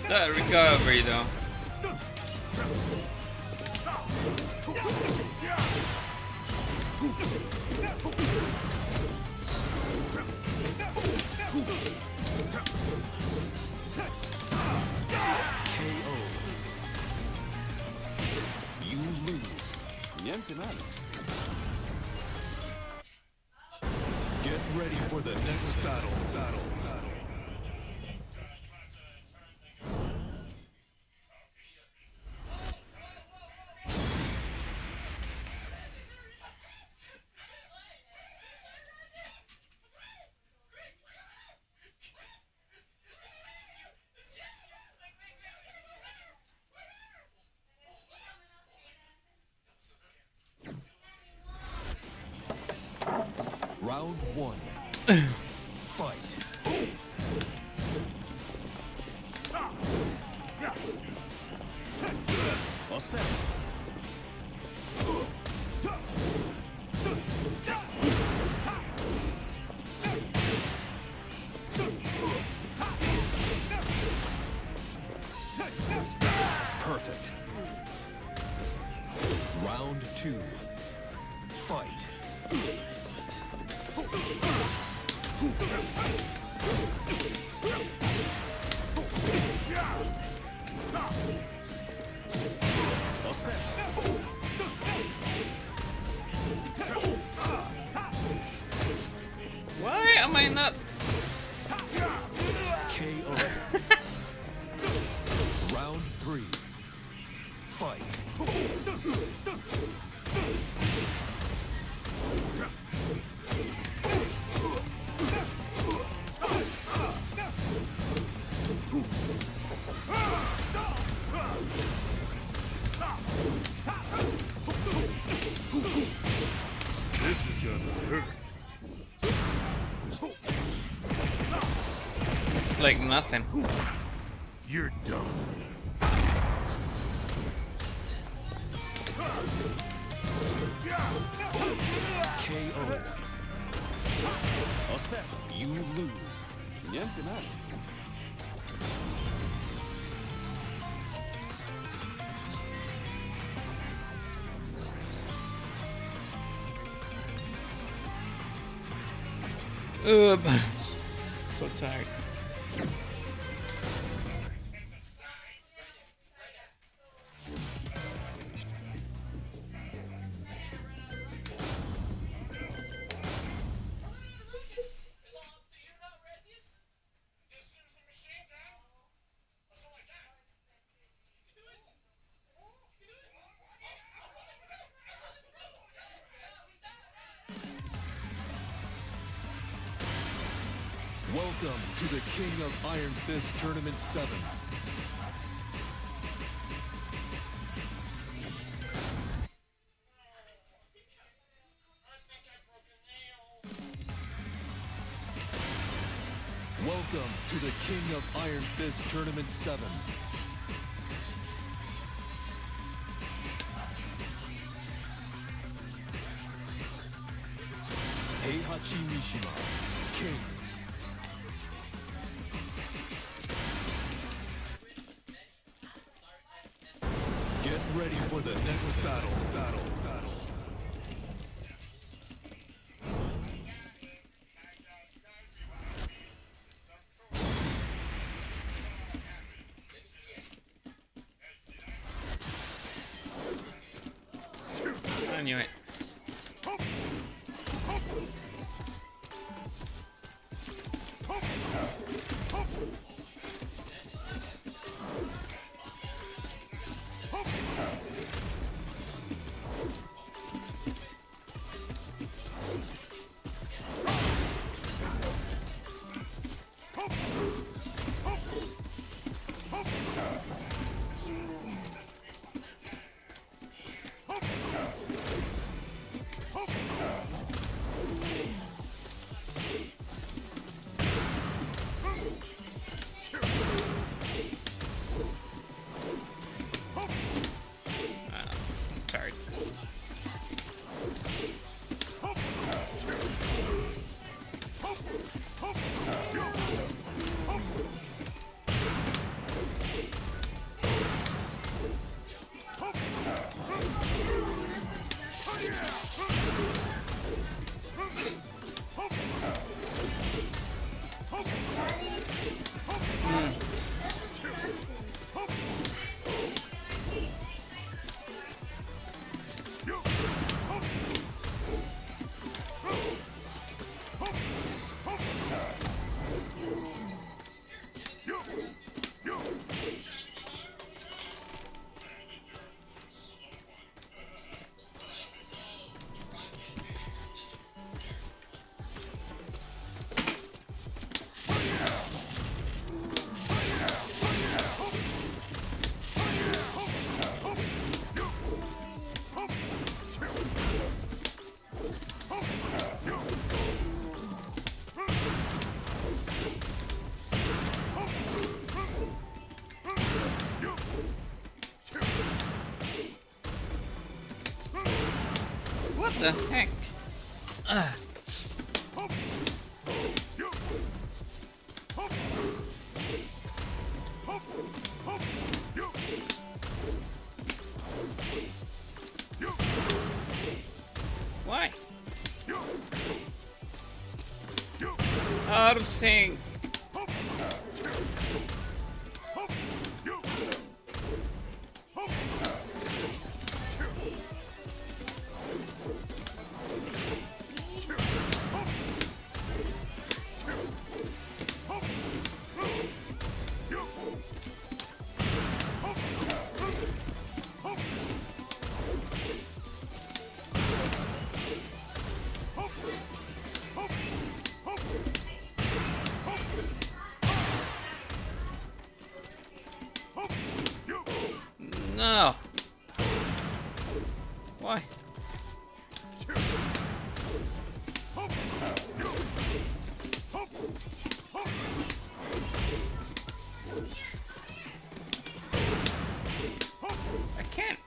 That recovery though. KO. You lose. Niente male. Get ready for the next battle. Round one. Fight. All set. Perfect. Round two. Fight. All set. Why am I not? KO. Round three. Fight. It's like nothing. You're done. You lose. Niente male. So tired. Welcome to the King of Iron Fist Tournament 7. Welcome to the King of Iron Fist Tournament 7. Heihachi Mishima, King. Get ready for the next battle. I knew it. Tired. What the heck? Why? Out of sync. No. Why? I can't.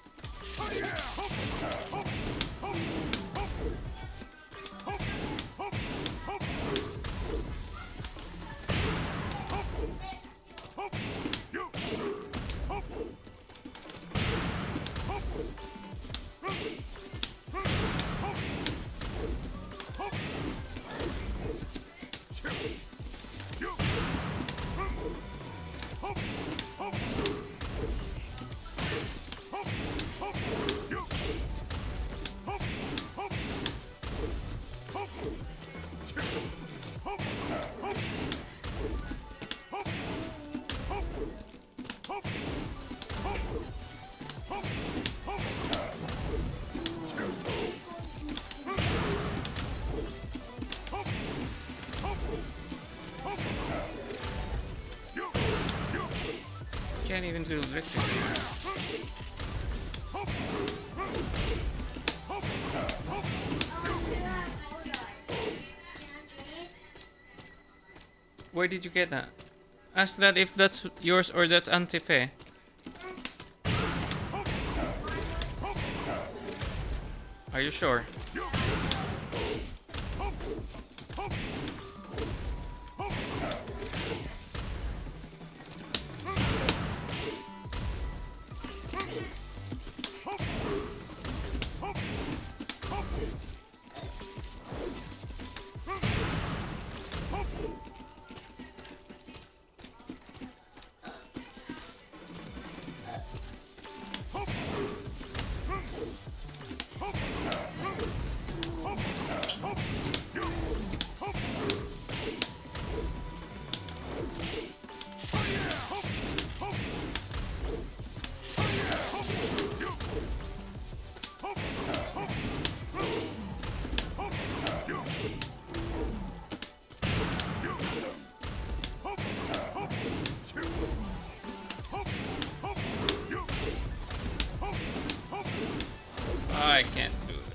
can't even do electric. Where did you get that? Ask that if that's yours or that's Antife. Are you sure? I can't do it.